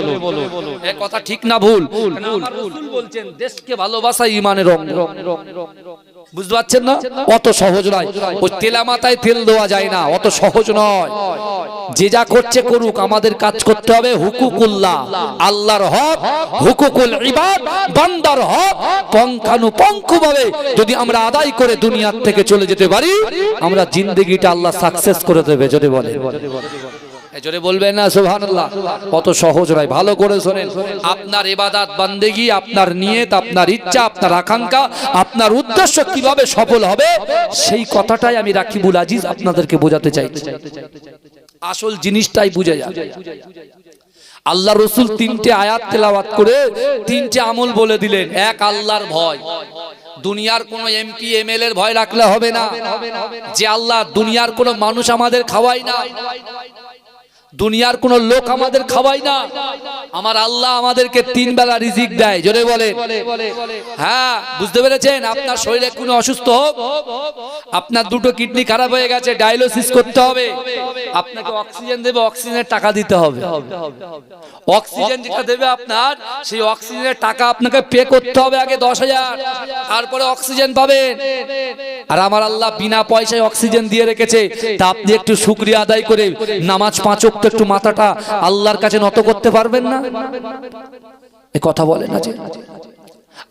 এই কথা ঠিক না ভুল? আমার রাসূল বলছেন দেশকে ভালোবাসা ঈমানের অঙ্গ। বুঝতে পারছেন না? অত সহজ নয়। ওই তেলা মাথায় তেল দেওয়া যায় না, অত সহজ নয়। যে যা করছে করুক, আমাদের কাজ করতে হবে হুকুকুল্লাহ, আল্লাহর হক, হুকুকুল ইবাদ, বান্দার হক পঙ্খানুপঙ্খভাবে যদি আমরা আদায় করে দুনিয়ার থেকে চলে যেতে পারি, আমরা জিন্দেগিটা আল্লাহ সাকসেস করে দেবে। যদি বলে জোরে বলবেন না সুবহানাল্লাহ। কত সহজ নয়, ভালো করে শোনেন। আপনার ইবাদত বান্দেগি, আপনার নিয়ত, আপনার ইচ্ছা, আপনার আকাঙ্ক্ষা, আপনার উদ্দেশ্য কিভাবে সফল হবে, সেই কথাটাই আমি রাকিবুল আজিজ আপনাদেরকে বোঝাতে চাই। আসল জিনিসটাই বুঝে যান। আল্লাহ রসুল 3টে আয়াত তেলাওয়াত করে 3টে আমল বলে দিলেন। এক, আল্লাহর ভয়। দুনিয়ার কোন এমপি এমএলএ এর ভয় রাখলে হবে না। যে আল্লাহ, দুনিয়ার কোন মানুষ আমাদের খাওয়ায় না, দুনিয়ার কোন লোক আমাদের খাওয়ায় না, আমার আল্লাহ আমাদেরকে 3 বেলা রিজিক দেয়। জোরে বলেন হ্যাঁ। বুঝতে পেরেছেন? আপনার শরীরে কোনো অসুস্থ হোক, আপনার 2টো কিডনি খারাপ হয়ে গেছে, ডায়ালিসিস করতে হবে, আপনাকে অক্সিজেন দেবে, অক্সিজেনের টাকা দিতে হবে। অক্সিজেন যেটা দেবে আপনার, সেই অক্সিজেনের টাকা আপনাকে পে করতে হবে আগে 10,000, তারপরে অক্সিজেন পাবেন। আর আমার আল্লাহ বিনা পয়সায় অক্সিজেন দিয়ে রেখেছে, তা আপনি একটু শুকরিয়া আদায় করে নামাজ 5 ওয়াক্ত একটু মাথাটা আল্লাহর কাছে নত করতে পারবেন না? এ কথা বলেন না যে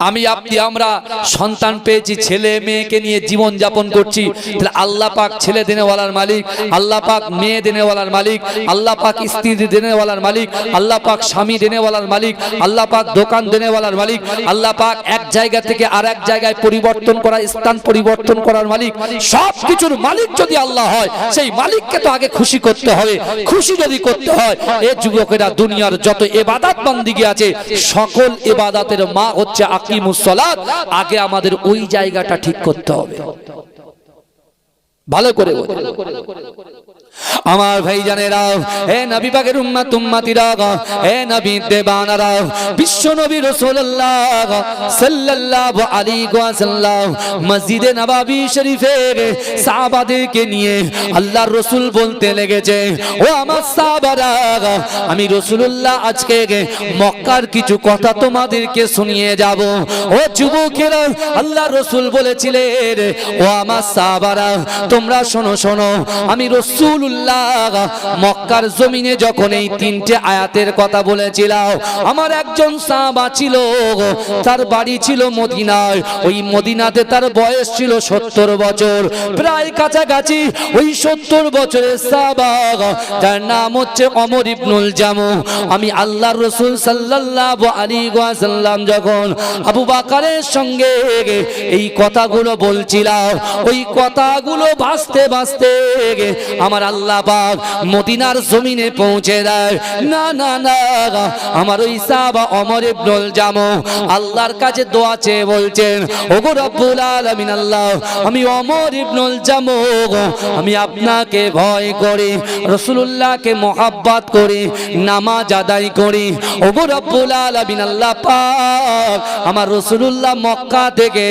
আমি আপনি আমরা সন্তান পেয়েছি, ছেলে মেয়েকে নিয়ে জীবন যাপন করছি, তাহলে আল্লাহ পাক ছেলে দেনেওয়ালার মালিক, আল্লাহ পাক মেয়ে দেনেওয়ালার মালিক, আল্লাহ পাক স্ত্রী দেনেওয়ালার মালিক, আল্লাহ পাক স্বামী দেনেওয়ালার মালিক, আল্লাহ পাক দোকান দেনেওয়ালার মালিক, আল্লাহ পাক এক জায়গা থেকে আরেক জায়গায় পরিবর্তন করা, স্থান পরিবর্তন করার মালিক। সব কিছুর মালিক যদি আল্লাহ হয়, সেই মালিককে তো আগে খুশি করতে হবে। খুশি যদি করতে হয়, এ যুবকেরা দুনিয়ার যত ইবাদত বান্দিগি আছে, সকল ইবাদতের মা হচ্ছে আকিমুস সালাত। আগে আমাদের ওই জায়গাটা ঠিক করতে হবে। ভালো করে আমার ভাই জানেরা, হে নবী পাকের উম্মত উম্মতিরা, হে নবী দেবানারা, বিশ্ব নবী রাসূলুল্লাহ সাল্লাল্লাহু আলাইহি ওয়াসাল্লাম মসজিদে নববী শরীফের সাহাবাদেরকে নিয়ে আল্লাহর রাসূল বলতে লেগেছে, ও আমার সাহাবারা, আমি রাসূলুল্লাহ আজকে মক্কার কিছু কথা তোমাদেরকে শুনিয়ে যাব। ও যুবকেরা, আল্লাহর রাসূল বলেছিলেন, ও আমার সাহাবারা, তোমরা শোনো শোনো, আমি রাসূল মক্কার জমিনে যখন এই 3টে আয়াতের কথা বলেছিলাম, আমার একজন সাহাবা ছিল, তার বাড়ি ছিল মদিনায়। ওই মদিনাতে তার বয়স ছিল 70 বছর, প্রায় কাছাকাছি ওই 70 বছরের সাহাবা, যার নাম হচ্ছে ওমর ইবনুল জামু। আমি আল্লাহর রাসূল সাল্লাল্লাহু আলাইহি ওয়াসাল্লাম যখন আবু বকরের সঙ্গে এই কথাগুলো বলছিলাম, ওই কথাগুলো ভাসতে ভাসতে আমার আল্লাহ পাক মদিনার জমিনে পৌঁছে দেয়। না না না, আমার ওই সাহাবা ওমর ইবনুল জামু আল্লাহর কাছে দোয়া চেয়ে বলছেন, ওগো রব্বুল আলামিন আল্লাহ, আমি ওমর ইবনুল জামু, আমি আপনাকে ভয় করি, রাসূলুল্লাহকে মহব্বত করি, নামাজ আদায় করি। ওগো রব্বুল আলামিন আল্লাহ পাক, আমার রাসূলুল্লাহ মক্কা থেকে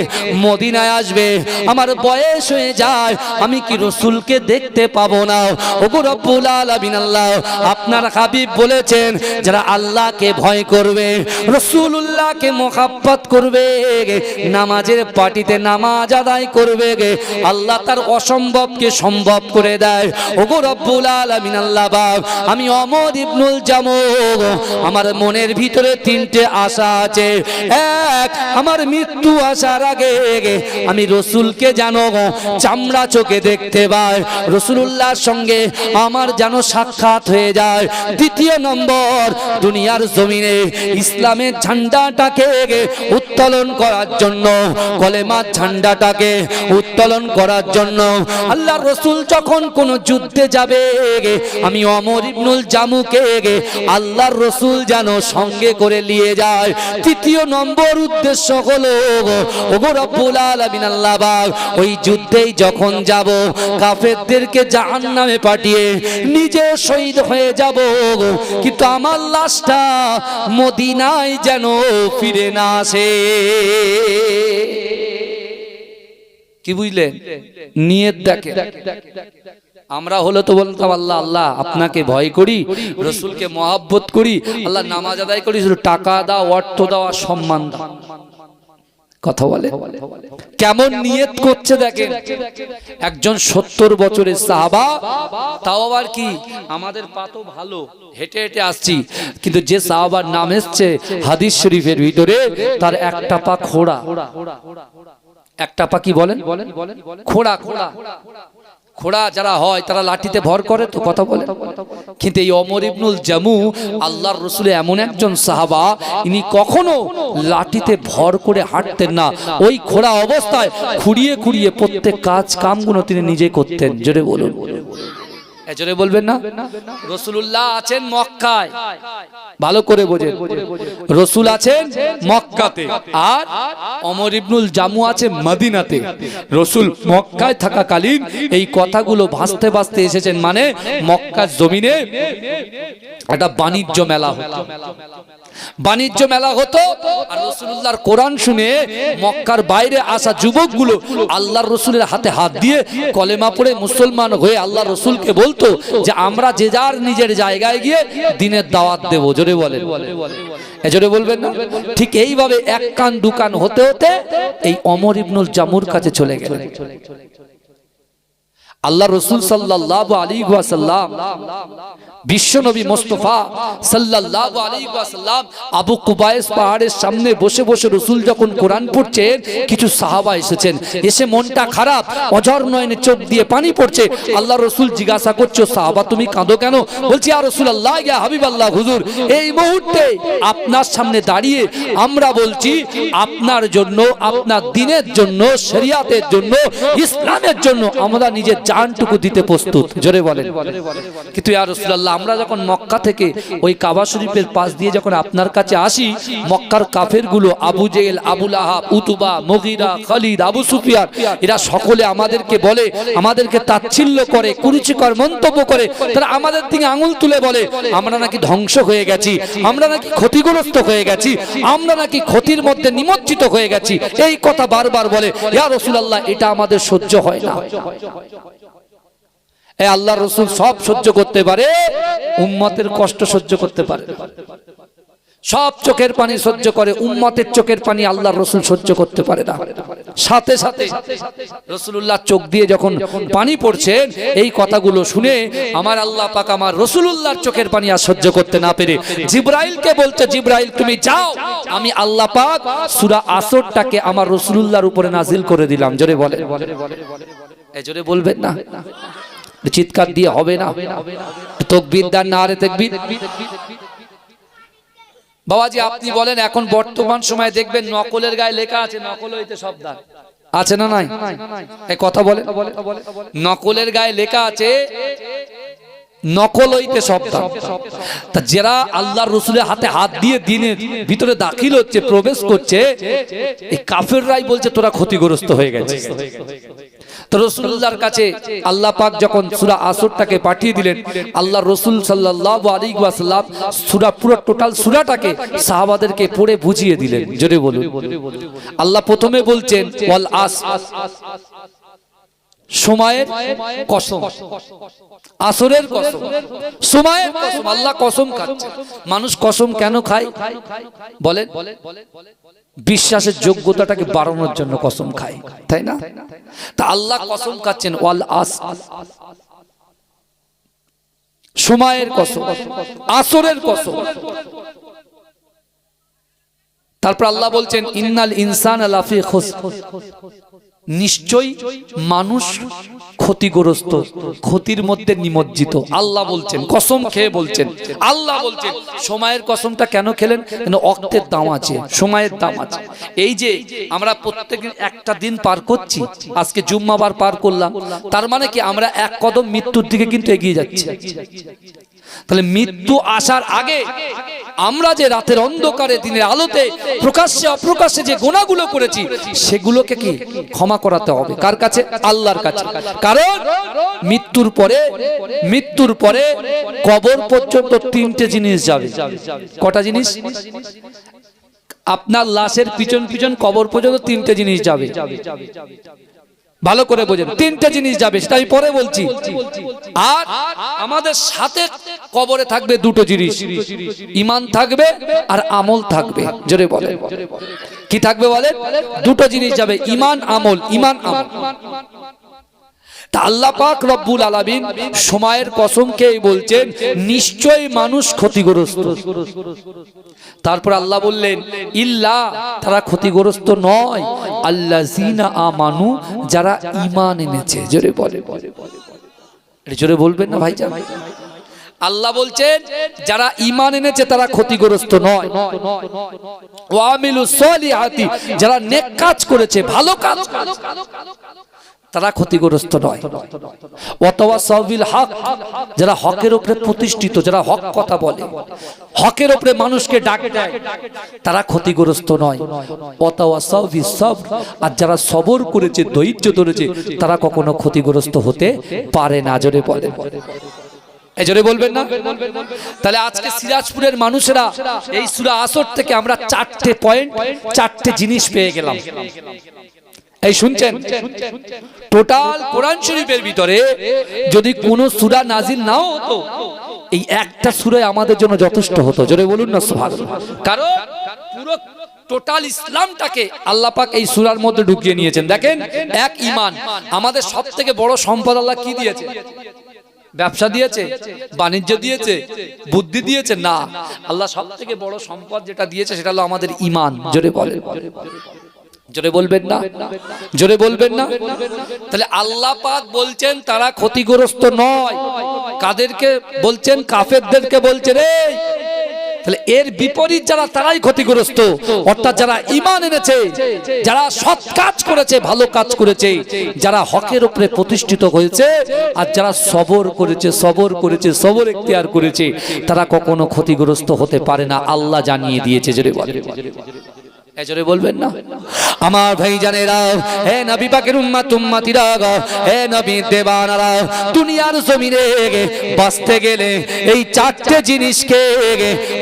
মদিনায় আসবে, আমার বয়স হয়ে যায়, আমি কি রাসূলকে দেখতে পাবো না? ওগো রব্বুল আলামিন আল্লাহ, আপনার হাবিব বলেছেন, যারা আল্লাহকে ভয় করবে, রাসূলুল্লাহকে মহব্বত করবে, নামাজের পাটিতে নামাজ আদায় করবে, আল্লাহ তার অসম্ভবকে সম্ভব করে দেয়। ওগো রব্বুল আলামিন আল্লাহ পাক, আমি ওমর ইবনুল জামু, আমার মনের ভিতরে 3টে আশা আছে। এক, আমার মৃত্যু আসার আগে আমি রাসূলকে জানো চামড়া চোখে দেখতে পাই, রাসূলুল্লাহর সঙ্গে আমার যেন সাক্ষাৎ হয়ে যায়। দ্বিতীয় নম্বর, দুনিয়ার জমিনে ইসলামের ঝান্ডাটাকে উত্তোলন করার জন্য, কলেমার ঝান্ডাটাকে উত্তোলন করার জন্য আল্লাহর রাসূল যখন কোন যুদ্ধে যাবে, আমি ওমর ইবনুল জামুকে আল্লাহর রাসূল যেন সঙ্গে করে নিয়ে যায়। তৃতীয় নম্বর উদ্দেশ্য হলো, ওগো রব্বুল আলামিন আল্লাহ পাক, ওই যুদ্ধেই যখন যাব, কাফেরদেরকে জাহান্নামে পাঠিয়ে নিজে শহীদ হয়ে যাব, কিন্তু আমার লাশটা মদিনায় যেন ফিরে না আসে। কি বুঝলেন? নিয়ত দেখেন। আমরা হলো তো বলতাম, আল্লাহ আল্লাহ আপনাকে ভয় করি, রাসূলকে মহব্বত করি, আল্লাহ নামাজ আদায় করি, শুধু টাকা দাও, অর্থ দাও আর সম্মান দাও। কথা বলে কেমন নিয়ত করছে দেখেন। একজন 70 বছরের সাহাবা, তাও আবার কি আমাদের পা তো ভালো, হেঁটে হেঁটে আসছি, কিন্তু যে সাহাবার নাম এসছে হাদিস শরীফের ভিতরে, তার একটা পা খোড়া। একটা পা কি বলেন? খোড়া খোড়া। ঘোড়া যারা হয় তারা লাঠিতে ভর করে তো, কথা বলে। কিন্তু এই ওমর ইবনুল জামু আল্লাহর রাসূল এমন একজন সাহাবা, ইনি কখনো লাঠিতে ভর করে হাঁটতেন না। ওই ঘোড়া অবস্থায় খুঁড়িয়ে খুঁড়িয়ে প্রত্যেক কাজ কামগুলো তিনি নিজে করতেন। জোরে বলুন, জোরে বলবেন না? রাসূলুল্লাহ আছেন মক্কায়, ভালো করে বোঝেন, রাসূল আছেন মক্কাতে, আর ওমর ইবনুল জামু আছে মদিনাতে। রাসূল মক্কায় থাকাকালীন এই কথাগুলো ভাসতে ভাসতে এসেছেন। মানে মক্কার জমিনে একটা বাণিজ্য মেলা হতো, বাণিজ্য মেলা হতো, আর রাসূলুল্লাহর কোরআন শুনে মক্কার বাইরে আসা যুবকগুলো আল্লাহর রাসূলের হাতে হাত দিয়ে কলেমা পড়ে মুসলমান হয়ে আল্লাহর রাসূলকে বলতো যে আমরা যে যার নিজের জায়গায় গিয়ে দ্বীনের দাওয়াত দেব। জোরে বলেন, জোরে বলবেন না? ঠিক এইভাবে এক কান দুকান হতে হতে এই ওমর ইবনুল জামুর কাছে চলে গেলেন। আল্লাহ রাসূল সাল্লাল্লাহু আলাইহি ওয়াসাল্লাম, বিশ্বনবী মুস্তাফা সাল্লাল্লাহু আলাইহি ওয়াসাল্লাম আবু কুবাইস পাহাড়ের সামনে বসে বসে রাসূল যখন কোরআন পড়ছেন, কিছু সাহাবা এসেছেন, এসে মনটা খারাপ, অঝর নয়নে চোখ দিয়ে পানি পড়ছে। আল্লাহ রাসূল জিজ্ঞাসা করছে, সাহাবা তুমি কাঁদো কেন? বলছি ইয়া রাসূলুল্লাহ, ইয়া হাবিবাল্লাহ, হুজুর এই মুহূর্তে আপনার সামনে দাঁড়িয়ে আমরা বলছি আপনার জন্য, আপনার দ্বীনের জন্য, শরিয়াতের জন্য, ইসলামের জন্য আমরা নিজের জানটুকু দিতে প্রস্তুত। জোরে বলেন। কিন্তু ইয়া রাসূলুল্লাহ, আমরা যখন মক্কা থেকে ওই কাবা শরীফের পাশ দিয়ে যখন আপনার কাছে আসি, মক্কার কাফেরগুলো আবু জেহেল, আবু লাহাব, উতবা, মুগীরা, খালিদ, আবু সুফিয়ান, এরা সকলে আমাদেরকে বলে, আমাদেরকে তাচ্ছিল্য করে, কুরুচিকর মন্তব্য করে, তারা আমাদের দিকে আঙুল তুলে বলে আমরা নাকি ধ্বংস হয়ে গেছি, আমরা নাকি ক্ষতিগ্রস্ত হয়ে গেছি, আমরা নাকি ক্ষতির মধ্যে নিমজ্জিত হয়ে গেছি। এই কথা বারবার বলে। ইয়া রাসূলুল্লাহ, এটা আমাদের সহ্য হয় না। আল্লাহর রাসূল সব সহ্য করতে পারে, উম্মতের কষ্ট সহ্য করতে পারে। সব চোখের পানি সহ্য করে, উম্মতের চোখের পানি আল্লাহর রাসূল সহ্য করতে পারে না। সাথে সাথে রাসূলুল্লাহ চোখ দিয়ে যখন পানি পড়ছেন, এই কথাগুলো শুনে আমার আল্লাহ পাক আমার রাসূলুল্লাহর চোখের পানি আর সহ্য করতে না পেরে জিবরাইলকে বলছে, জিবরাইল তুমি যাও, আমি আল্লাহ পাক সূরা আসরটাকে আমার রাসূলুল্লাহর উপরে নাজিল করে দিলাম। জোরে বলেন, জোরে বলবেন না? চিৎকার দিয়ে হবে না? তাকবীর দান, নারে তাকবীর। বাবাজি আপনি বলেন, এখন বর্তমান সময়ে দেখবেন নকলের গায়ে লেখা আছে নকল হইতে সাবধান, আছে না নাই? এই কথা বলেন, নকলের গায়ে লেখা আছে নকল হইতে সাবধান। তা যারা আল্লাহর রাসূলের হাতে হাত দিয়ে দ্বীনের ভিতরে দাখিল হচ্ছে, প্রবেশ করছে, এই কাফেররাই বলছে তোরা ক্ষতিগ্রস্ত হয়ে গেছিস। তো রাসূলুল্লাহর কাছে আল্লাহ পাক যখন সূরা আসরটাকে পাঠিয়ে দিলেন, আল্লাহর রাসূল সাল্লাল্লাহু আলাইহি ওয়াসাল্লাম সূরা পুরো টোটাল সূরাটাকে সাহাবাদেরকে পড়ে বুঝিয়ে দিলেন। জোরে বলুন। আল্লাহ প্রথমে বলছেন ওয়াল আসর, সময়ের কসম, আসরের কসম, সময়ের কসম। আল্লাহ কসম খাচ্ছে। মানুষ কসম কেন খায় বলেন? বিশ্বাসের যোগ্যতাটাকে বাড়ানোর জন্য কসম খায়, তাই না? তা আল্লাহ কসম খাচ্ছেন ওয়াল আসর, সময়ের কসম, আসরের কসম। তারপর আল্লাহ বলছেন ইন্নাল ইনসানা লাফি খুসর, নিশ্চয়ই মানুষ ক্ষতিগ্রস্ত, ক্ষতির মধ্যে নিমজ্জিত। আল্লাহ বলছেন, কসম খেয়ে বলছেন। আল্লাহ বলছেন সময়ের কসমটা কেন খেলেন? কেন অক্তের দাম আছে, সময়ের দাম আছে। এই যে আমরা প্রত্যেকদিন একটা দিন পার করছি, আজকে জুম্মাবার পার করলাম, তার মানে কি আমরা এক কদম মৃত্যুর দিকে কিন্তু এগিয়ে যাচ্ছি। তাহলে মৃত্যু আসার আগে আমরা যে রাতের অন্ধকারে দিনের আলোতে প্রকাশ্যে অপ্রকাশ্যে যে গুনাহগুলো করেছি, সেগুলোকে কি ক্ষমা করাতে হবে কার কাছে? আল্লাহর কাছে। কারণ মৃত্যুর পরে কবর পর্যন্ত তিনটে জিনিস যাবে। কটা জিনিস? আপনার লাশের পিছন পিছন কবর পর্যন্ত তিনটে জিনিস যাবে। ভালো করে বোঝেন, তিনটে জিনিস যাবে, সেটা আমি পরে বলছি। আর আমাদের সাথে কবরে থাকবে দুটো জিনিস, ঈমান থাকবে আর আমল থাকবে। জোরে বলেন, কি থাকবে বলেন? দুটো জিনিস যাবে, ঈমান আমল, ঈমান আমল। তা আল্লাহ পাক রব্বুল আলামিন সময়ের কসম খেয়ে বলছেন নিশ্চয়ই মানুষ ক্ষতিগ্রস্ত। তারপর আল্লাহ বললেন ইল্লা, তারা ক্ষতিগ্রস্ত নয়, আল্লাযীনা আমানু, যারা ঈমান এনেছে। জোরে বলে। এটা জোরে বলবেন না ভাইজান? আল্লাহ বলছেন যারা ঈমান এনেছে তারা ক্ষতিগ্রস্ত নয়, ওয়া আমিলুস সলিহাতি, যারা নেক কাজ করেছে, ভালো কাজ করেছে, তারা ক্ষতিগ্রস্ত নয়। ওয়াতাওয়াসাউ বিল হক, যারা হকের উপরে প্রতিষ্ঠিত, যারা হক কথা বলে, হকের উপরে মানুষকে ডাক দেয়, তারা ক্ষতিগ্রস্ত নয়। ওয়াতাওয়াসাউ বিস সবর, আর যারা সবর করেছে, ধৈর্য ধরেছে, তারা কখনো ক্ষতিগ্রস্ত হতে পারে না। জোরে বলেন, এই জোরে বলবেন না? তাহলে আজকে সিরাজপুরের মানুষেরা এই সূরা আসর থেকে আমরা চারটে পয়েন্ট, চারটে জিনিস পেয়ে গেলাম। এই শুনছেন, টোটাল কোরআন শরীফের ভিতরে যদি কোন সূরা নাজিল নাও হতো, এই একটা সূরা আমাদের জন্য যথেষ্ট হতো। জোরে বলুন না সুবহানাল্লাহ। কারণ পুরো টোটাল ইসলামটাকে আল্লাহ পাক এই সূরার মধ্যে ঢুকিয়ে নিয়েছেন। দেখেন, এক ঈমান। আমাদের সবথেকে বড় সম্পদ আল্লাহ কি দিয়েছে? ব্যবসা দিয়েছে, বাণিজ্য দিয়েছে, বুদ্ধি দিয়েছে? না, আল্লাহ সবথেকে বড় সম্পদ যেটা দিয়েছে সেটা হলো আমাদের ঈমান। জোরে বলেন, জোরে বলবেন না? জোরে বলবেন না? তাহলে আল্লাহ পাক বলছেন তারা ক্ষতিগ্রস্ত নয়। কাদেরকে বলছেন? কাফেরদেরকে বলছেন। তাহলে এর বিপরীত যারা, তারাই ক্ষতিগ্রস্ত। অর্থাৎ যারা ঈমান এনেছে, যারা সৎ কাজ করেছে, ভালো কাজ করেছে, যারা হকের উপরে প্রতিষ্ঠিত হয়েছে, আর যারা সবর করেছে, সবর করেছে, সবর ইখতিয়ার করেছে, তারা কখনো ক্ষতিগ্রস্ত হতে পারে না। আল্লাহ জানিয়ে দিয়েছে। জোরে বলেন, এজরে বলবেন না? আমার ভাইজানেরা, হে নবী পাকের উম্মত উম্মতিরা, হে নবী দেবানারা, দুনিয়ার জমিনে বাঁচতে গেলে এই চারটে জিনিসকে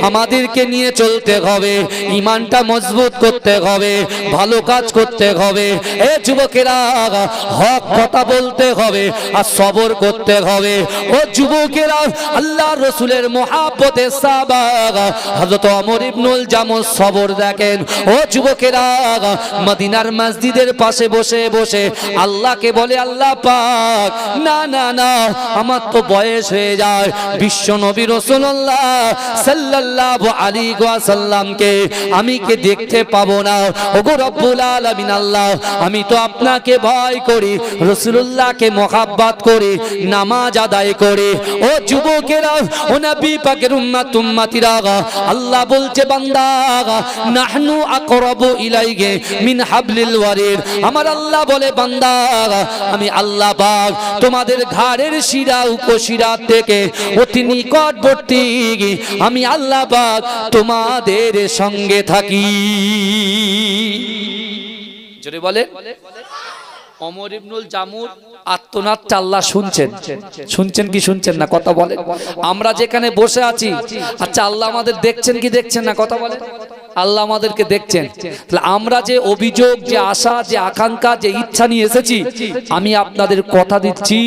আমাদেরকে নিয়ে চলতে হবে। ঈমানটা মজবুত করতে হবে, ভালো কাজ করতে হবে। হে যুবকেরা, হক কথা বলতে হবে, আর সবর করতে হবে। ও যুবকেরা, আল্লাহর রাসূলের মুহাব্বতে সাহাবা হযরত ওমর ইবনুল জামুল সবর দেখেন। ও যুবকেরা, মদিনার মসজিদের পাশে বসে বসে আল্লাহকে বলে, আল্লাহ পাক, না না না, আমার তো বয়স হয়ে যায়, বিশ্ব নবী রাসূলুল্লাহ সাল্লাল্লাহু আলাইহি ওয়াসাল্লামকে আমি কে দেখতে পাবো না। ওগো রব্বুল আলামিন আল্লাহ, আমি তো আপনাকে ভয় করি, রাসূলুল্লাহকে মুহাব্বত করি, নামাজ আদায় করি। ও যুবকেরা, ও নবী পাকের উম্মত উম্মতিরা, আল্লাহ বলছে, বান্দা, নাহনু আকরাবু ইলাইহি মিন হাবলিল ওয়ারিদ। আমার আল্লাহ বলে, বান্দা, আমি আল্লাহ পাক তোমাদের ঘাড়ের শিরা উপশিরা থেকে অতি নিকটবর্তী, আমি আল্লাহ পাক তোমাদের সঙ্গে থাকি। জোরে বলে। ওমর ইবনুল জামুর আত্মনাদটা আল্লাহ শুনছেন। শুনছেন কি শুনছেন না? কথা বলে। আমরা যেখানে বসে আছি, আচ্ছা আল্লাহ আমাদের দেখছেন কি দেখছেন না? কথা বলে। আল্লাহ আমাদেরকে দেখছেন। তাহলে আমরা যে অভিযোগ, যে আশা, যে আকাঙ্ক্ষা, যে ইচ্ছা নিয়ে এসেছি, আমি আপনাদের কথা দিচ্ছি,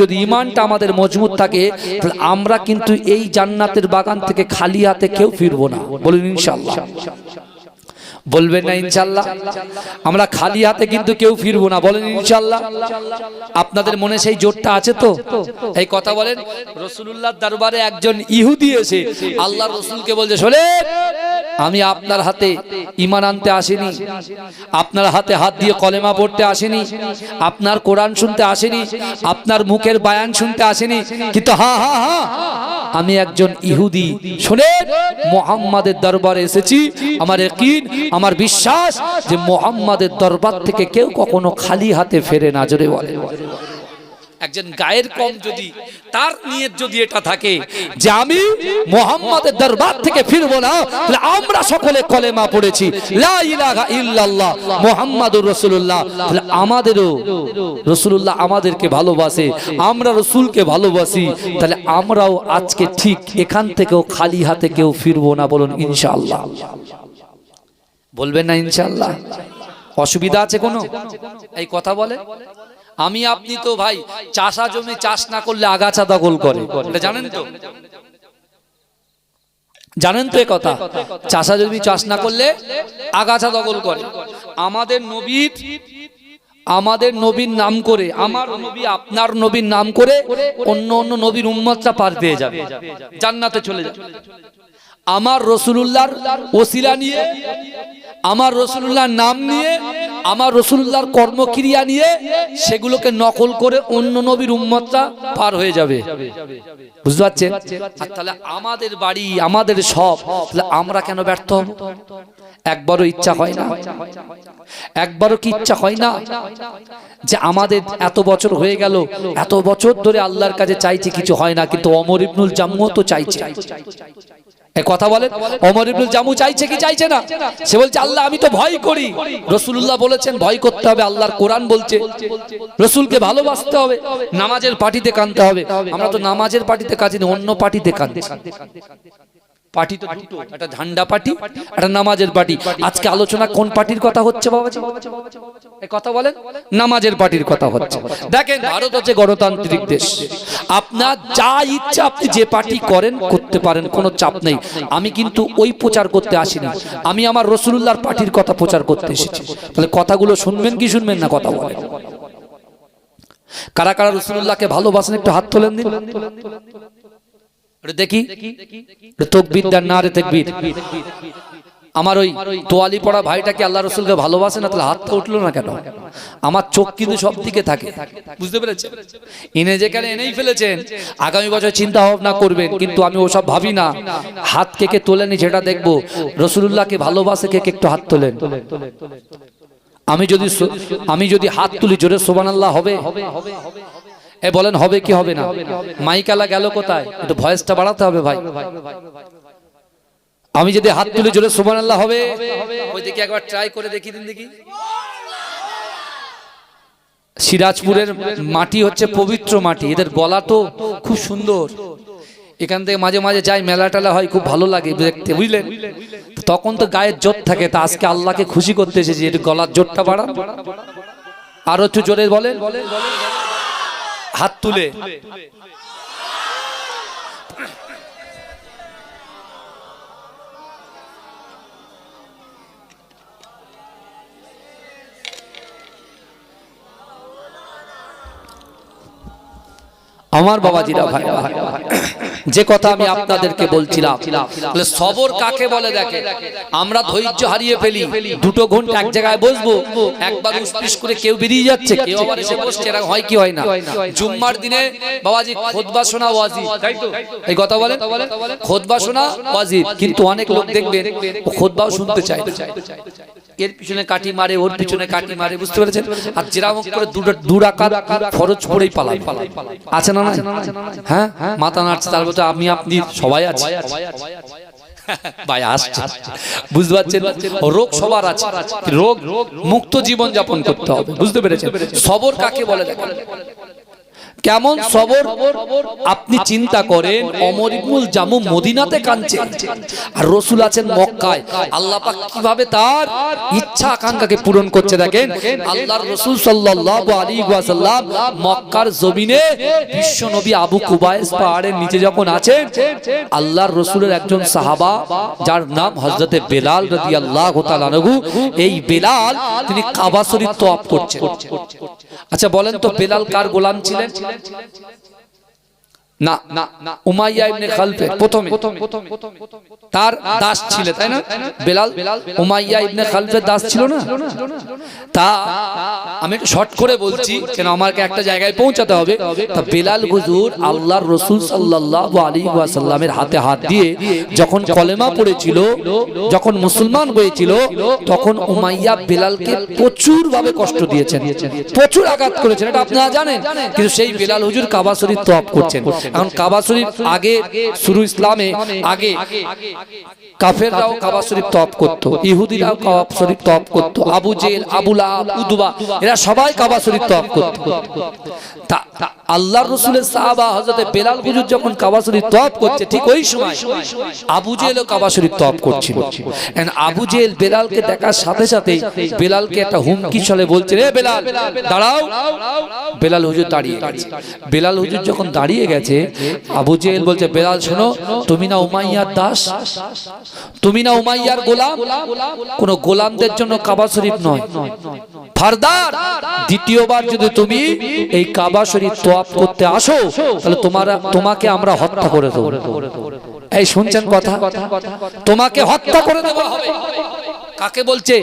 যদি ঈমানটা আমাদের মজবুত থাকে, তাহলে আমরা কিন্তু এই জান্নাতের বাগান থেকে খালি হাতে কেউ ফিরবো না। বলুন ইনশাআল্লাহ। বলবেন না ইনশাআল্লাহ? আমরা খালি হাতে কিন্তু কেউ ফিরবো না। বলেন ইনশাআল্লাহ। আপনাদের মনে সেই জোরটা আছে তো? এই কথা বলেন। রাসূলুল্লাহর দরবারে একজন ইহুদি এসে আল্লাহর রাসূলকে বলছে, শোনেন, আমি আপনার হাতে ঈমান আনতে আসিনি, আপনার হাতে হাত দিয়ে কলেমা পড়তে আসিনি, আপনার কোরআন শুনতে আসিনি, আপনার মুখের বায়ান শুনতে আসিনি, কিন্তু আমি একজন ইহুদি। শোনেন, মুহাম্মাদের দরবারে এসেছি। আমার ইয়াকিন, আমার বিশ্বাস যে মুহাম্মাদের দরবার থেকে কেউ কখনো খালি হাতে ফেরে না। জোরে বলে। একজন গায়ের কম যদি তার নিয়ত যদি এটা থাকে যে আমি মুহাম্মাদের দরবার থেকে ফিরবো না, তাহলে আমরা সকলে কলেমা পড়েছি, লা ইলাহা ইল্লাল্লাহ মুহাম্মাদুর রাসূলুল্লাহ, তাহলে আমাদেরও রাসূলুল্লাহ আমাদেরকে ভালোবাসে, আমরা রাসূলকে ভালোবাসি, তাহলে আমরাও আজকে ঠিক এখান থেকেও খালি হাতে কেউ ফিরবো না। বলুন ইনশাআল্লাহ। বলবেন না ইনশাআল্লাহ? অসুবিধা আছে কোনো? এই কথা বলে। আমি আপনি তো ভাই চাষা জমি চাষ না করলে আগাছা দখল করে, এটা জানেন তো? জানেন তো এ কথা? চাষা জমি চাষ না করলে আগাছা দখল করে। আমাদের নবীর নাম করে, আমার নবী আপনার নবীর নাম করে অন্য অন্য নবীর উম্মতরা পার পেয়ে যাবে, জান্নাতে চলে যাবে। আমার রাসূলুল্লাহর ওসিলা নিয়ে আমার রাসূলুল্লাহর নাম নিয়ে, আমার রাসূলুল্লাহর কর্মক্রিয়া নিয়ে সেগুলোকে নকল করে অন্য নবীর উম্মতরা পার হয়ে যাবে। বুঝতে পারছেন? আর তাহলে আমাদের বাড়ি, আমাদের সব, তাহলে আমরা কেন ব্যর্থ হব? একবারও ইচ্ছা হয় না? একবারও কি ইচ্ছা হয় না যে আমাদের এত বছর হয়ে গেল, এত বছর ধরে আল্লাহর কাছে চাইছে, কিছু হয় না, কিন্তু ওমর ইবনুল জামু তো চাইছে। এই কথা বলেন, ওমর ইবনুল জামু চাইছে কি চাইছে না? সে বলছে আল্লাহ আমি তো ভয় করি, রাসূলুল্লাহ বলেছেন ভয় করতে হবে, আল্লাহর কোরআন বলছে রাসূলকে ভালোবাসতে হবে, নামাজের পার্টিতে কাঁদতে হবে। আমরা তো নামাজের পার্টিতে কাঁদি না, অন্য পার্টিতে কাঁদি। পার্টি তো দুটো, একটা ঝান্ডা পার্টি, একটা নামাজের পার্টি। আজকে আলোচনা কোন পার্টির কথা হচ্ছে বাবাজি? এই কথা বলেন, নামাজের পার্টির কথা হচ্ছে। দেখেন ভারত হচ্ছে গণতান্ত্রিক দেশ, আপনার যা ইচ্ছা আপনি যে পার্টি করেন করতে পারেন, কোনো চাপ নেই। আমি কিন্তু ওই প্রচার করতে আসিনি, আমি আমার রাসূলুল্লাহর পার্টির কথা প্রচার করতে এসেছি। তাহলে কথাগুলো শুনবেন কি শুনবেন না? কথা বলেন। কারা কারা রাসূলুল্লাহকে ভালোবাসেন একটু হাত তোলেন দিন দেখি। তাকবীর দেন, নারে তাকবীর। আমার ওই তোয়ালি পড়া ভাইটাকে আল্লাহ রাসূলকে ভালোবাসে না, তাহলে হাতটা উঠলো না কেন? আমার চোখ কিন্তু সব দিকে থাকে, বুঝতে পেরেছেন? ইনি যেখানে এনেই ফেলেছেন, আগামী বছর চিন্তা ভাবনা করবেন, কিন্তু আমি ওসব ভাবি না। হাত কে কে তোলেনি সেটা দেখবো। রাসূলুল্লাহকে ভালোবাসে কে কে একটু হাত তোলেন। আমি যদি হাত তুলি জোরে সুবহানাল্লাহ হবে? এ বলেন হবে কি হবে না? মাইকালা গেল কোথায়? একটু ভয়েসটা বাড়াতে হবে ভাই। আমি যদি হাত তুলে জোরে সুবহানাল্লাহ হবে? ওই দিকে একবার ট্রাই করে দেখি দিন দেখি। সিরাজপুরের মাটি হচ্ছে পবিত্র মাটি, এদের গলা তো খুব সুন্দর। এখান থেকে মাঝে মাঝে যাই, মেলা টেলা হয়, খুব ভালো লাগে দেখতে, বুঝলেন? তখন তো গায়ের জোর থাকে, তা আজকে আল্লাহকে খুশি করতে এসেছি, একটু গলার জোরটা বাড়ান। আরো একটু জোরে বলেন, হাত তুলে। আমার বাবাজিরা ভাই, যে কথা আমি আপনাদেরকে বলছিলাম, সবর কাকে বলে দেখে। আমরা ধৈর্য হারিয়ে ফেলি, 2 ঘন্টা এক জায়গায় বসবো, একবার উসপিস করে কেউ বেরিয়ে যাচ্ছে, কেউ আবার এসে বসছে, এরকম হয় কি হয় না? জুম্মার দিনে বাবাজি খুতবা শোনা ওয়াজিব, তাই তো? এই কথা বলেন, খুতবা শোনা ওয়াজিব, কিন্তু অনেক লোক দেখবেন ও খুতবাও শুনতে চায় না, এর পিছনে কাটি মারে, ওর পিছনে কাটি মারে, বুঝতে পেরেছেন? আর যেরকম করে 2 রাকাত ফরজ পড়েই পালায়, আছে না? হ্যাঁ, মাথা নাড়ছে, তার মধ্যে আমি আপনি সবাই আছে ভাই, আসছে, বুঝতে পারছেন? রোগ সবার আছে, রোগ মুক্ত জীবন যাপন করতে হবে, বুঝতে পেরেছেন? সবর কাকে বলে দেখেন। কেমন সবর আপনি চিন্তা করেন। ওমর ইবনুল জামু মদিনাতে কাঁদছে, আর রাসূল আছেন মক্কায়। আল্লাহ পাক কিভাবে তার ইচ্ছা আকাঙ্ক্ষাকে পূরণ করছে দেখেন। আল্লাহর রাসূল সাল্লাল্লাহু আলাইহি ওয়াসাল্লাম মক্কার জমিনে বিশ্ব নবী আবু কুবাইস পাহাড়ের নিচে যখন আছেন, আল্লাহর রাসূলের একজন সাহাবা যার নাম হযরতে বেলাল রাদিয়াল্লাহু তাআলা আনহু, এই বেলাল তিনি কাবা শরীফ তওয়াফ করছেন। আচ্ছা বলেন তো, বেলাল কার গোলাম ছিলেন? না, উমাইয়া ইবনে খালফে প্রথমে তার দাস ছিল, তাই না? বেলাল উমাইয়া ইবনে খালফের দাস ছিল না? তা আমি একটু শর্ট করে বলছি, কেন আমাকে একটা জায়গায় পৌঁছাতে হবে। তা বেলাল হুজুর আল্লাহর রাসূল সাল্লাল্লাহু আলাইহি ওয়াসাল্লামের হাতে হাত দিয়ে যখন কলেমা পড়েছিল, যখন মুসলমান হয়েছিল, তখন উমাইয়া বেলালকে প্রচুর ভাবে কষ্ট দিয়েছেন, প্রচুর আঘাত করেছেন, এটা আপনারা জানেন। কিন্তু সেই বেলাল হুজুর কাবা শরীফ তওয়াফ করছেন। এখন কাবা শরীফ আগে শুরু ইসলামে আগে কাফেররাও কাবা শরীফ তওয়াফ করত, ইহুদিরাও কাবা শরীফ তওয়াফ করত, আবু জেল, আবু লাহাব, উতবা এরা সবাই কাবা শরীফ তওয়াফ করত। আল্লাহর রাসূলের সাহাবা হযরত বেলাল হুজুর যখন কাবা শরীফ তওয়াফ করছে, ঠিক ওই সময় আবু জেলও কাবা শরীফ তওয়াফ করছিল। এন্ড আবু জেল বেলালকে দেখার সাথে সাথে বেলালকে একটা হুমকি ছলে বলছে, রে বেলাল দাঁড়াও। বেলাল হুজুর দাঁড়িয়ে গেছে। বেলাল হুজুর যখন দাঁড়িয়ে গেছে, আবু জেল বলছে, বেলাল শোনো, তুমি না উমাইয়ার দাস, তুমি না উমাইয়ার গোলাম, কোন গোলামদের জন্য কাবা শরীফ নয়, ফারদার দ্বিতীয়বার যদি তুমি এই কাবা শরীফ তওয়াফ করতে আসো, তাহলে তোমাকে আমরা হত্যা করে দেব। এই শুনছেন কথা? তোমাকে হত্যা করে দেওয়া হবে। কাকে বলছে?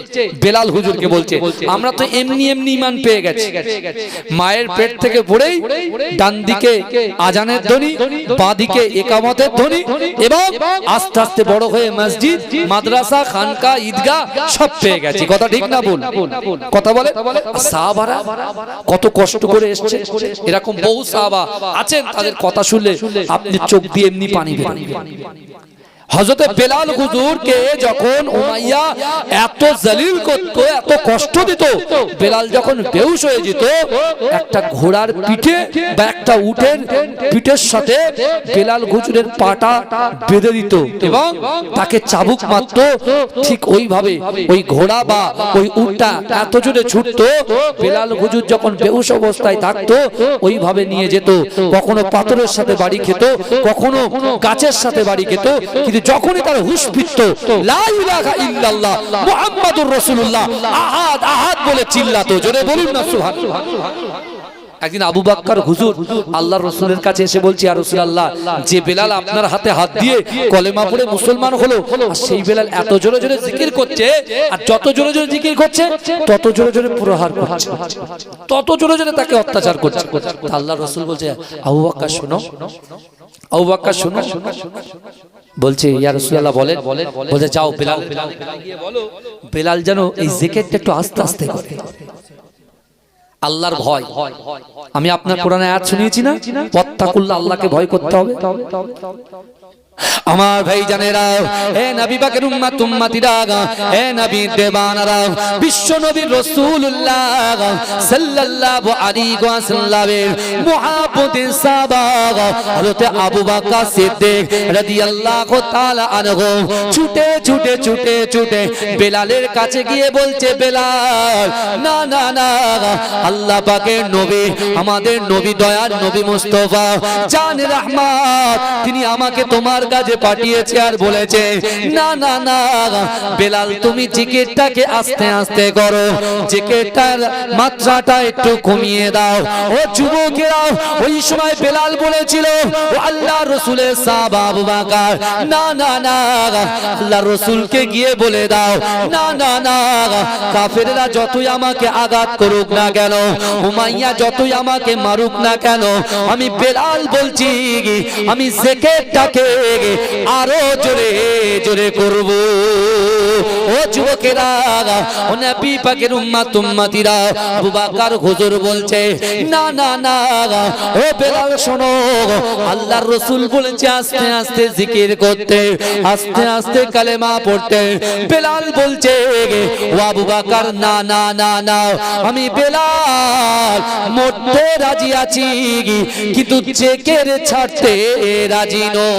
বেলাল হুজুরকে বলছে। আমরা তো এমনি এমনি ঈমান পেয়ে গেছি। মায়ের পেট থেকে পড়েই ডান দিকে আজানের ধ্বনি, বাঁ দিকে ইকামতের ধ্বনি, এবং আস্তে আস্তে বড় হয়ে মসজিদ, মাদ্রাসা, খানকা, ঈদগাহ সব পেয়ে গেছি। কথা ঠিক না ভুল? কথা বলে। সাহাবারা কত কষ্ট করে এসেছে, এরকম বহু সাহাবা আছেন, তাদের কথা শুনলে আপনি চোখ দিয়ে এমনি পানি বেরোবে। হযরতে বেলাল হুজুরকে যখন উমাইয়া এত জলিল করত, এত কষ্ট দিত, বেলাল যখন বেহুশ হয়ে যেত, একটা ঘোড়ার পিঠে বা একটা উটের পিঠের সাথে বেলাল হুজুরের পাটা বেঁধে দিত এবং তাকে চাবুক মারত। ঠিক ওইভাবে ওই ঘোড়া বা ওই উটটা এত জোরে ছুটতো, বেলাল হুজুর যখন বেহুশ অবস্থায় থাকতো ওইভাবে নিয়ে যেত। কখনো পাথরের সাথে বাড়ি খেত, কখনো গাছের সাথে বাড়ি খেত, কিন্তু যখনই তার হুঁশ ফিরত, লা ইলাহা ইল্লাল্লাহ মুহাম্মাদুর রাসূলুল্লাহ, আহাদ আহাদ বলে চিল্লাতো। জোরে বলুন না সুবহানাল্লাহ। একদিন আবু বকর হুজুর আল্লাহর রাসূলের কাছে এসে বলছি, ইয়া রাসূলুল্লাহ, যে বেলাল আপনার হাতে হাত দিয়ে কলেমা পড়ে মুসলমান হলো, আর সেই বেলাল এত জোরে জোরে জিকির করছে, আর যত জোরে জোরে জিকির করছে তত জোরে জোরে প্রহার করছে, তত জোরে জোরে তাকে অত্যাচার করছে। আল্লাহর রাসূল বলছে, আবু বকর শোনো, আবু বকর শোনো। বলছে, ইয়া রাসূলুল্লাহ বলেন। বলছে, যাও বেলাল গিয়ে বলো বেলাল যেন এই জিকিরটা একটু আস্তে আস্তে করে। আল্লাহর ভয়, আমি আপনার কোরআনে আয়াত শুনিয়েছি না, ওয়াত্তাকুল্লাহ, আল্লাহকে ভয় করতে হবে। আমার ভাই জানেরা, হে নবী পাকের উম্মত উম্মতিরা, হে নবী দেবানারা, বিশ্ব নবী রাসূলুল্লাহ সাল্লাল্লাহু আলাইহি ওয়াসাল্লামের মুহাব্বতের সাহাবা হযরত আবু বকর সিদ্দিক রাদিয়াল্লাহু তাআলা আনহু ছুটে ছুটে ছুটে ছুটে বেলালের কাছে গিয়ে বলছে, বেলাল, না না না, আল্লাহ পাকের নবী, আমাদের নবী, দয়ার নবী মুস্তাফা জান রাহমাত, তিনি আমাকে তোমার কাছে পাঠিয়েছে আর বলেছে, না না না বেলাল, তুমি জিকিরটাকে আস্তে আস্তে করো, জিকিরটার মাত্রাটা একটু কমিয়ে দাও। ও যুবকেরা, ওই সময় বেলাল বলেছিল, ও আল্লাহর রাসূলের সাহাবা আবু বকর, না না না, আল্লাহর রাসূলকে গিয়ে বলে দাও, না না না, কাফেররা যতই আমাকে আঘাত করুক না কেন, উমাইয়া যতই আমাকে মারুক না কেন, আমি বেলাল বলছি, আমি জিকিরটাকে আরো জোরে জোরে করব। ও যুবকেরা, ও নবী পাকের উম্মত উম্মতিরা, আবু বকর হুজুর বলছে, না না না, ও বেলাল শোনো, আল্লাহর রাসূল বলেছে আস্তে আস্তে জিকির করতে, আস্তে আস্তে কালেমা পড়তে। বেলাল বলছে, ও আবু বকর, না না না না, আমি বেলাল মরতে রাজি আছি, কিন্তু জিকির ছাড়তে রাজি নই।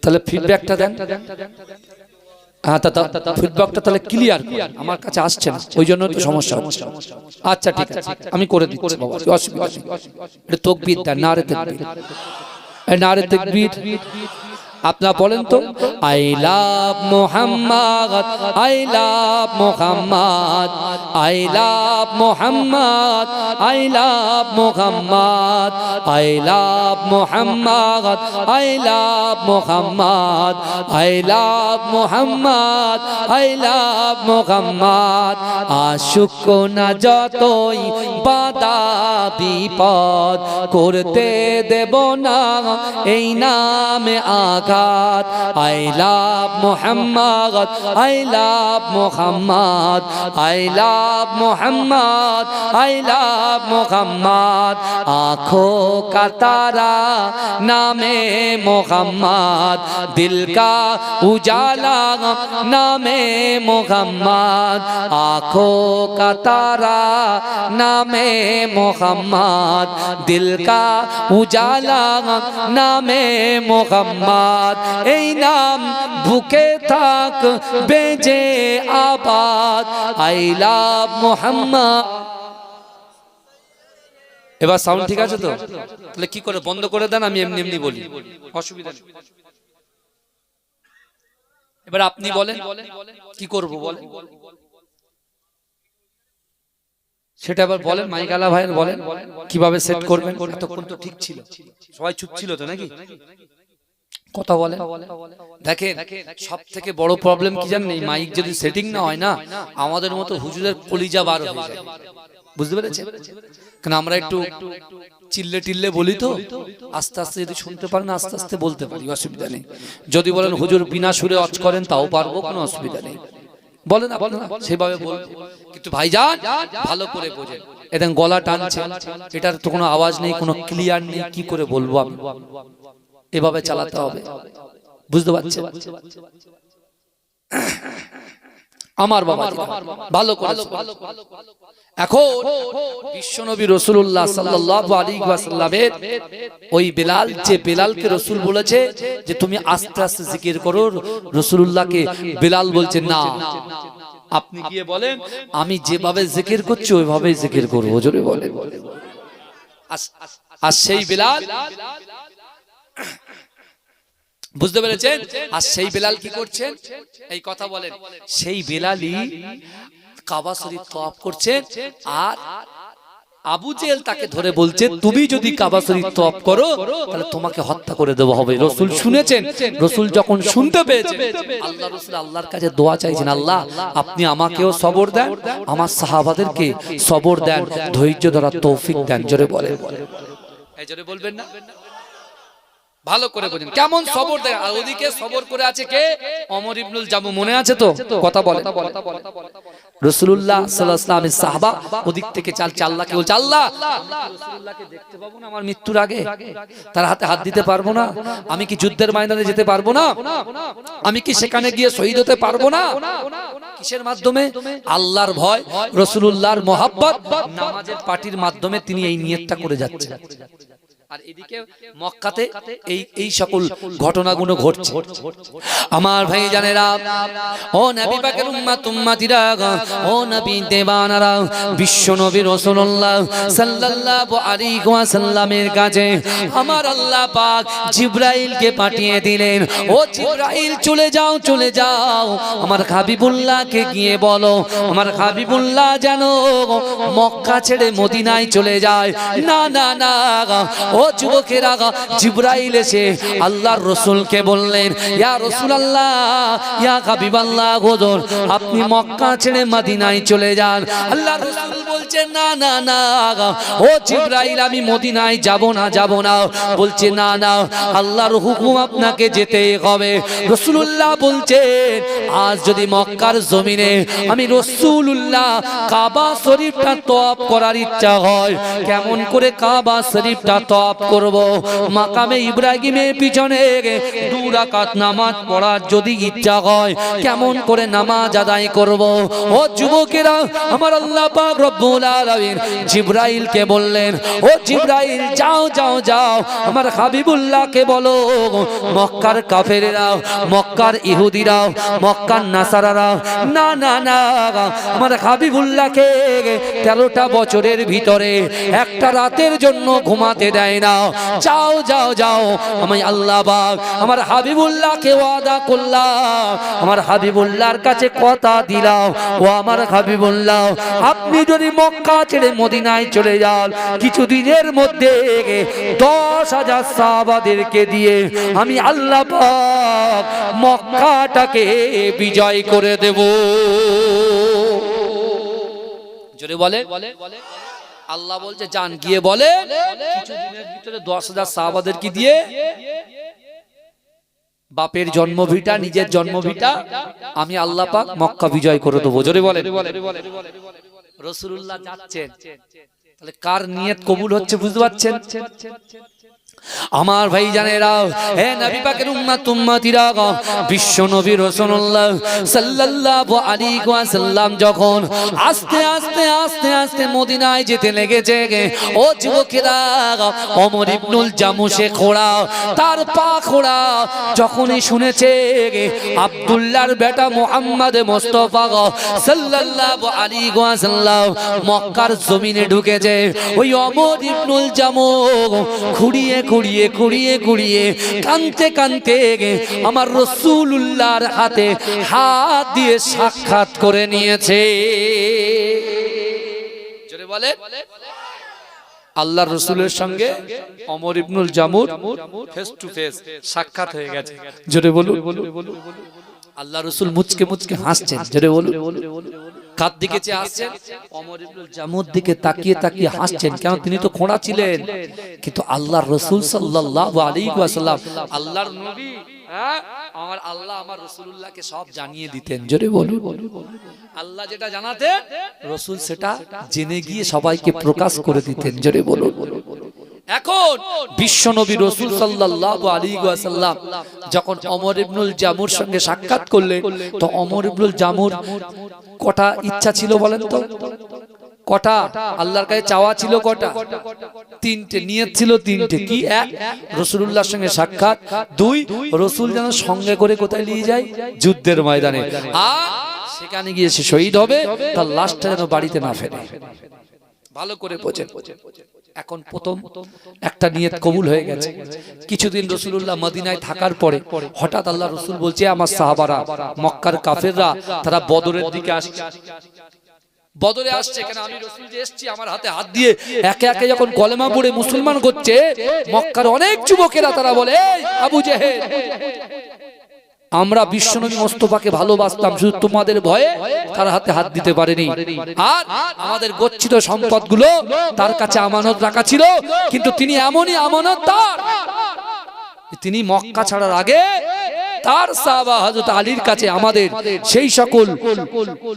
তাহলে ফিডব্যাকটা দেন। হ্যাঁ, ফিডব্যাকটা তাহলে ক্লিয়ার, আমার কাছে আসছে না, ওই জন্য তো সমস্যা হচ্ছে। আচ্ছা ঠিক আছে, আমি করে দিচ্ছি বাবা, অসুবিধা নেই। এটা তাকবীর দেন, নারে তাকবীর, নারে তাকবীর। আপনারা বলেন তো, I love Muhammad, I love Muhammad, I love Muhammad, I love Muhammad, I love Muhammad, I love Muhammad, I love Muhammad, I love Muhammad. আশুক না যতই বাধা বিপদ, করতে দেব না এই নামে আঘাত। I love Muhammad, I love Muhammad, I love Muhammad, I love Muhammad. आँखों का तारा नामे Muhammad, दिल का उजाला नामे Muhammad. आँखों का तारा नामे Muhammad, दिल का उजाला नामे Muhammad. এই নাম বুকে থাক বেজে আবাদ, আই লাভ মুহাম্মদ। এবার সাউন্ড ঠিক আছে তো? তাহলে কি করে বন্ধ করে দেন, আমি এমনি এমনি বলি, অসুবিধা নেই। এবার আপনি বলেন কি করব, বলেন। সেটা আবার বলেন মাইকালা ভাইয়ের, বলেন কিভাবে সেট করবেন। এতক্ষণ তো ঠিক ছিল, সবাই চুপ ছিল তো নাকি? কথা বলে দেখেন, সব থেকে বড় প্রবলেম কি জানেন? এই মাইক যদি সেটিং না হয় না, আমাদের মতো হুজুরের কলিজা বার হয়ে যায়, বুঝতে পেরেছেন? কারণ আমরা একটু চিল্লে টিল্লে বলি তো, আস্তে আস্তে যদি শুনতে পারেন আস্তে আস্তে বলতে পারি, অসুবিধা নেই। যদি বলেন হুজুর বিনা সুরে অচ করেন তাও পারবো, কোনো অসুবিধা নেই, বলেন আপনারা সেভাবে বলবো। কিন্তু ভাইজান ভালো করে বোঝেন, এটা গলা টানছে, এটার তো কোনো আওয়াজ নেই, কোনো ক্লিয়ার নেই, কি করে বলবো আমি? এভাবে চালাতে হবে, বুঝতে পারছেন আমার বাবা? ভালো করে এখন বিশ্বনবী রাসূলুল্লাহ সাল্লাল্লাহু আলাইহি ওয়াসাল্লামের ওই বেলাল, যে বেলালকে রাসূল বলেছে যে তুমি আস্তে আস্তে জিকির করো, রাসূলুল্লাহকে বেলাল বলছে না, আপনি গিয়ে বলেন আমি যেভাবে জিকির করছি ওইভাবেই জিকির করব, জোরে বলেন। আর সেই বেলাল, বুঝতে পেরেছেন? আর সেই বেলাল কি করছেন? এই কথা বলেন, সেই বেলালই কাবা শরীফ তওয়াফ করছেন, আর আবু জেহেল তাকে ধরে বলছে তুমি যদি কাবা শরীফ তওয়াফ করো তাহলে তোমাকে হত্যা করে দেওয়া হবে। রাসূল শুনেছেন, রাসূল যখন শুনতে পেয়েছেন, আল্লাহ রাসূল আল্লাহর কাছে দোয়া চাইছেন, আল্লাহ আপনি আমাকেও সবর দেন, আমার সাহাবাদেরকে সবর দেন, ধৈর্য ধরার তৌফিক দেন, জোরে বলেন। এই জোরে বলবেন না? ভালো করে বুঝুন কেমন সবর দেয়। আর ওদিকে সবর করে আছে কে? ওমর ইবনুল জামু, মনে আছে তো? কথা বলে রাসূলুল্লাহ সাল্লাল্লাহু আলাইহি ওয়াসাল্লামের সাহাবা ওদিক থেকে চালছে, আল্লাহকে বলছে আল্লাহ রাসূলুল্লাহকে দেখতে পাবো না আমার মৃত্যুর আগে? তার হাতে হাত দিতে পারবো না? আমি কি যুদ্ধের ময়দানে যেতে পারবো না? আমি কি সেখানে গিয়ে শহীদ হতে পারবো না? কিসের মাধ্যমে? আল্লাহর ভয়, রাসূলুল্লাহর মহব্বত, নামাজের পাটির মাধ্যমে তিনি এই নিয়তটা করে যাচ্ছেন। আর এদিকে মক্কাতে এই সকল ঘটনাগুলো ঘটছে। আমার ভাই জানেরা, ও নবী পাকের উম্মত উম্মতিরা, ও নবী দেবানারা, বিশ্ব নবী রাসূলুল্লাহ সাল্লাল্লাহু আলাইহি ওয়াসাল্লামের কাছে আমার আল্লাহ পাক জিবরাইলকে পাঠিয়ে দিলেন, ও জিবরাইল চলে যাও, চলে যাও, আমার হাবিবুল্লাহকে গিয়ে বলো আমার হাবিবুল্লাহ যেন মক্কা ছেড়ে মদিনায় চলে যায়। না না না, ও যুবকেরা, জিবরাইল এসে আল্লাহর রাসূলকে বললেন, ইয়া রাসূলুল্লাহ, ইয়া হাবিবাল্লাহ, হুজুর আপনি মক্কা ছেড়ে মদিনায় চলে যান। আল্লাহর রাসূল বলছেন না না না, ও জিবরাইল আমি মদিনায় যাব না, যাব না। বলছে না না, আল্লাহর হুকুম আপনাকে যেতেই হবে। রাসূলুল্লাহ বলছেন আজ যদি মক্কার জমিনে আমি রাসূলুল্লাহ কাবা শরীফটা তওয়াফ করার ইচ্ছা হয়, কেমন করে কাবা শরীফটা তওয়াফ করব? মাকামে ইব্রাহিমের পিছনে 2 রাকাত নামাজ পড়ার যদি ইচ্ছা হয়, কেমন করে নামাজ আদায় করব? ও যুবকেরা, আমার আল্লাহ পাক রব্বুল আলামিন জিবরাইলকে বললেন, ও জিবরাইল যাও যাও যাও, আমার হাবিবুল্লাহকে বলো মক্কার কাফেরেরা, মক্কার ইহুদিরা, মক্কার নাসারারা না না না, আমার হাবিবুল্লাহকে 13টা বছরের ভিতরে একটা রাতের জন্য ঘুমাতে দেয় না। যাও যাও যাও, আমি আল্লাহ পাক আমার হাবিবুল্লাহকে ওয়াদা করলাম, আমার হাবিবুল্লাহর কাছে কথা দিলাম, ও আমার হাবিবুল্লাহ আপনি যদি মক্কা ছেড়ে মদিনায় চলে যান, কিছুদিনের মধ্যে 10,000 সাহাবাদেরকে দিয়ে আমি আল্লাহ পাক মক্কাটাকে বিজয় করে দেব। জোরে বলে আল্লাহ বলছে যান গিয়ে বলে কিছুদিনের ভিতরে 10,000 সাহাবাদেরকে দিয়ে বাপের জন্মভিটা, নিজের জন্মভিটা আমি আল্লাহ পাক মক্কা বিজয় করে দেবো। জোরে বলে রাসূলুল্লাহ যাচ্ছেন, তাহলে কার নিয়ত কবুল হচ্ছে বুঝতে পারছেন? আমার ভাই জানেরা, হে নবী পাকের উম্মত উম্মতিরা, বিশ্ব নবী রাসূলুল্লাহ সাল্লাল্লাহু আলাইহি ওয়াসাল্লাম যখন আস্তে আস্তে আস্তে আস্তে মদিনায় যেতে লেগেছে, ও যুবকেরা, ওমর ইবনুল জামু সে খোড়া, তার পা খোড়া, যখনই শুনেছে আব্দুল্লাহর বেটা মুহাম্মদ মুস্তাফা সাল্লাল্লাহু আলাইহি ওয়াসাল্লাম মক্কার জমিনে ঢুকেছে, ওই ওমর ইবনুল জামু খুঁড়িয়ে কুড়িয়ে কুড়িয়ে কুড়িয়ে কানতে কানতে আমার রাসূলুল্লাহর হাতে হাত দিয়ে সাক্ষাৎ করে নিয়েছে। বলে? আল্লাহর রাসূলের সঙ্গে ওমর ইবনুল জামুর ফেস টু ফেস সাক্ষাৎ হয়ে গেছে। জোরে বলুন। আল্লাহ রাসূল মুচকে মুচকে হাসছেন। জোরে বলুন। কার দিকে চেয়ে হাসছেন? ওমর ইবনুল জামুর দিকে তাকিয়ে তাকিয়ে হাসছেন, কারণ তিনি তো খোঁড়া ছিলেন। কিন্তু আল্লাহর রাসূল সাল্লাল্লাহু আলাইহি ওয়াসাল্লাম, আল্লাহর নবী, আমার আল্লাহ আমার রাসূলুল্লাহকে সব জানিয়ে দিতেন। জোরে বলুন। আল্লাহ যেটা জানাতেন রাসূল সেটা জেনে গিয়ে সবাইকে প্রকাশ করে দিতেন। জোরে বলুন। এখন বিশ্বনবী রাসূল সাল্লাল্লাহু আলাইহি ওয়াসাল্লাম যখন ওমর ইবনুল জামুর সঙ্গে সাক্ষাৎ করলেন, তো ওমর ইবনুল জামুর কটা ইচ্ছা ছিল বলেন তো? কটা আল্লাহর কাছে চাওয়া ছিল? কটা? তিনটে। নিয়ত ছিল তিনটে। কি? এক, রাসূলুল্লাহর সঙ্গে সাক্ষাৎ। দুই, রাসূল যেন সঙ্গে করে কোথায় নিয়ে যায়? যুদ্ধের ময়দানে। আর সেখানে গিয়ে সে শহীদ হবে, তার লাশটা যেন বাড়িতে না ফেরে। ভালো করে বোঝেন। এখন প্রথম একটা নিয়ত কবুল হয়ে গেছে। কিছুদিন রাসূলুল্লাহ মদিনায় থাকার পরে হঠাৎ আল্লাহ রাসূল বলছে, আমার সাহাবারা, মক্কার কাফেররা, তারা বদরের দিকে আসছে। বদরে আসছে কেন? আমি রাসূল যে এসেছি, আমার হাতে হাত দিয়ে একে একে যখন কলেমা পড়ে মুসলমান করছে, মক্কার অনেক যুবকেরা তারা বলে, এই আবু জেহেল, আমরা বিশ্বনবী মুস্তাফাকে ভালোবাসতাম, শুধু তোমাদের ভয়ে তার হাতে হাত দিতে পারেনি। আর আমাদের গচ্ছিত সম্পদগুলো তার কাছে আমানত রাখা ছিল, কিন্তু তিনি এমনই আমানতদার, তিনি মক্কা ছাড়ার আগে তার সাহাবা হযরত আলীর কাছে আমাদের সেই সকল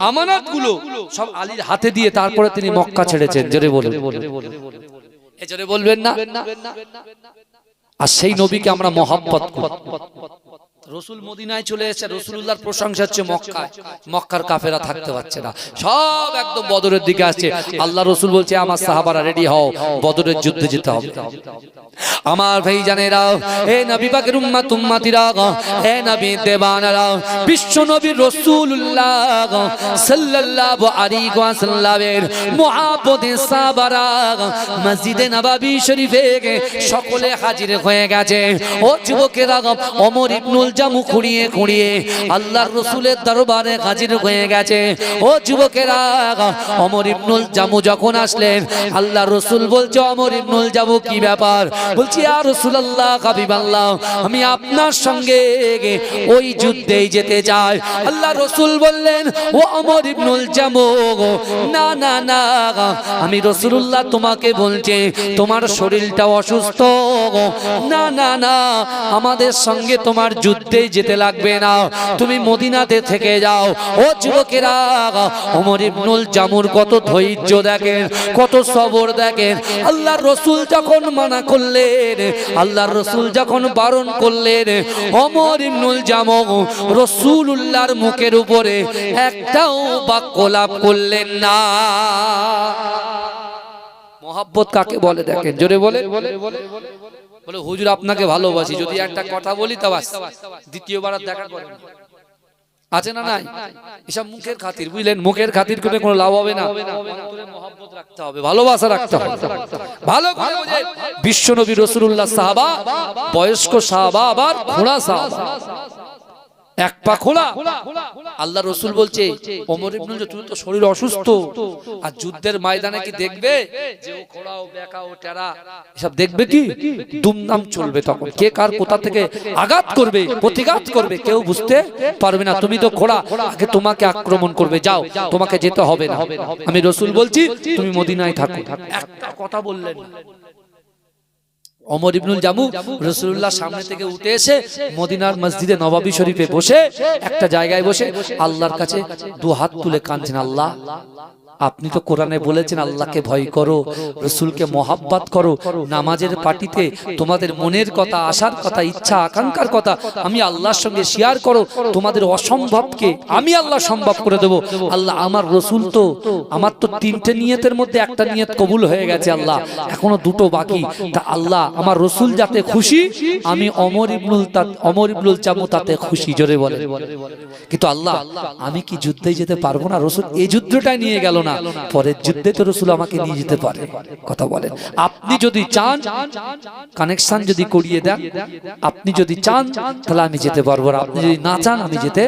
আমানতগুলো সব আলীর হাতে দিয়ে তারপরে তিনি মক্কা ছেড়েছেন। জোরে বলুন। এ জোরে বলবেন না? আর সেই নবীকে আমরা মহব্বত করি। রাসূল মদিনায় চলে এসে রাসূলুল্লাহর প্রশংসা হচ্ছে মক্কায়, মক্কার কাফেররা থাকতে পারছে না, সব একদম বদরের দিকে আসছে। আল্লাহ রাসূল বলছে, আমার সাহাবারা রেডি হও, বদরের যুদ্ধে যেতে হবে। আমার ভাইজানেরা, হে নবী পাকের উম্মত উম্মতিরা, হে নবী দেবানেরা, বিশ্ব নবী রাসূলুল্লাহ সাল্লাল্লাহু আলাইহি ওয়াসাল্লামের মুহাব্বতে সাহাবারা মসজিদে নববী শরীফে সকলে হাজির হয়ে গেছে। ও যুবকেরা, ওমর ইবনুল জামু খুঁড়িয়ে খুঁড়িয়ে আল্লাহর রাসূলের দরবারে হাজির হয়ে গেছে। ও যুবকেরা, ওমর ইবনুল জামু যখন আসলেন, আল্লাহর রাসূল বলছে, ওমর ইবনুল জামু কি ব্যাপার? বলছি, ইয়া রাসূলুল্লাহ, হাবিবাল্লাহ, আমি আপনার সঙ্গে ওই যুদ্ধেই যেতে চাই। আল্লাহর রাসূল বললেন, ও ওমর ইবনুল জামু, না না না, আমি রাসূলুল্লাহ তোমাকে বলছি, তোমার শরীরটা অসুস্থ, না না না, আমাদের সঙ্গে তোমার যুদ্ধে যেতে লাগবে না, তুমি মদিনাতে থেকে যাও। ও যুবকেরা, ওমর ইবনুল জামুর কত ধৈর্য দেখেন, কত সবর দেখেন। আল্লাহর রাসূল যখন মানা করলেন, আল্লাহর রাসূল যখন বারণ করলেন, ওমর ইবনুল জামু রাসূলুল্লাহর মুখের উপরে একটাও বাক্য লাভ করলেন না। মহব্বত কাকে বলে দেখেন? জোরে বলে। বলে, হুজুর আপনাকে ভালোবাসি, যদি একটা কথা বলি তা বাস, দ্বিতীয়বার আর দেখা করেন। আছে না নাই? এসব মুখের খাতির, বুঝলেন? মুখের খাতির করে কোনো লাভ হবে না। অন্তরে মহব্বত রাখতে হবে, ভালোবাসা রাখতে হবে। ভালো করে বুঝে, বিশ্বনবী রাসূলুল্লাহ সাহাবা, বয়স্ক সাহাবা, আবার খোঁড়া সাহাবা, এক পা খোলা। আল্লাহ রাসূল বলছে, ওমর ইবনুল জামু, তুমি তো শরীর অসুস্থ, আর যুদ্ধের ময়দানে কি দেখবে যে ও খোড়া, ও বেকা, ও টেরা, এসব দেখবে কি? দুমদাম চলবে, তখন কে কার কোথা থেকে আঘাত করবে, প্রতিঘাত করবে, কেউ বুঝতে পারবে না। তুমি তো খোড়া, আগে তোমাকে আক্রমণ করবে, যাও, তোমাকে যেতে হবে না। আমি রাসূল বলছি, তুমি মদিনায় থাকো। একটা কথা বললেন না। ওমর ইবনুল জামু রাসূলুল্লাহ সামনে থেকে উঠে এসে মদিনার মসজিদে নববী শরীফে বসে, একটা জায়গায় বসে আল্লাহর কাছে দু হাত তুলে কাঁদছেন, আল্লাহ, আপনি তো কোরআনে বলেছেন আল্লাহকে ভয় করো, রাসূলকে মহব্বত করো, নামাজের পাটিতে তোমাদের মনের কথা, আশার কথা, ইচ্ছা আকাঙ্ক্ষার কথা আমি আল্লাহর সঙ্গে শেয়ার করো, তোমাদের অসম্ভবকে আমি আল্লাহ সম্ভব করে দেব। আল্লাহ, আমার রাসূল তো, আমার তো তিনটে নিয়তের মধ্যে একটা নিয়ত কবুল হয়ে গেছে, আল্লাহ এখনো দুটো বাকি, তা আল্লাহ আমার রাসূল যাতে খুশি, আমি ওমর ইবনুল জামু তাতে খুশি। জোরে বলে। কিন্তু আল্লাহ, আমি কি যুদ্ধে যেতে পারবো না? রাসূল এই যুদ্ধটাই নিয়ে গেল না, পরের যুদ্ধে তো রাসূল আমাকে নিয়ে যেতে পারে। কথা বলেন। আপনি যদি চান, কানেকশন যদি করিয়ে দেন, আপনি যদি চান তাহলে আমি যেতে পারবো না, আপনি যদি না চান আমি যেতে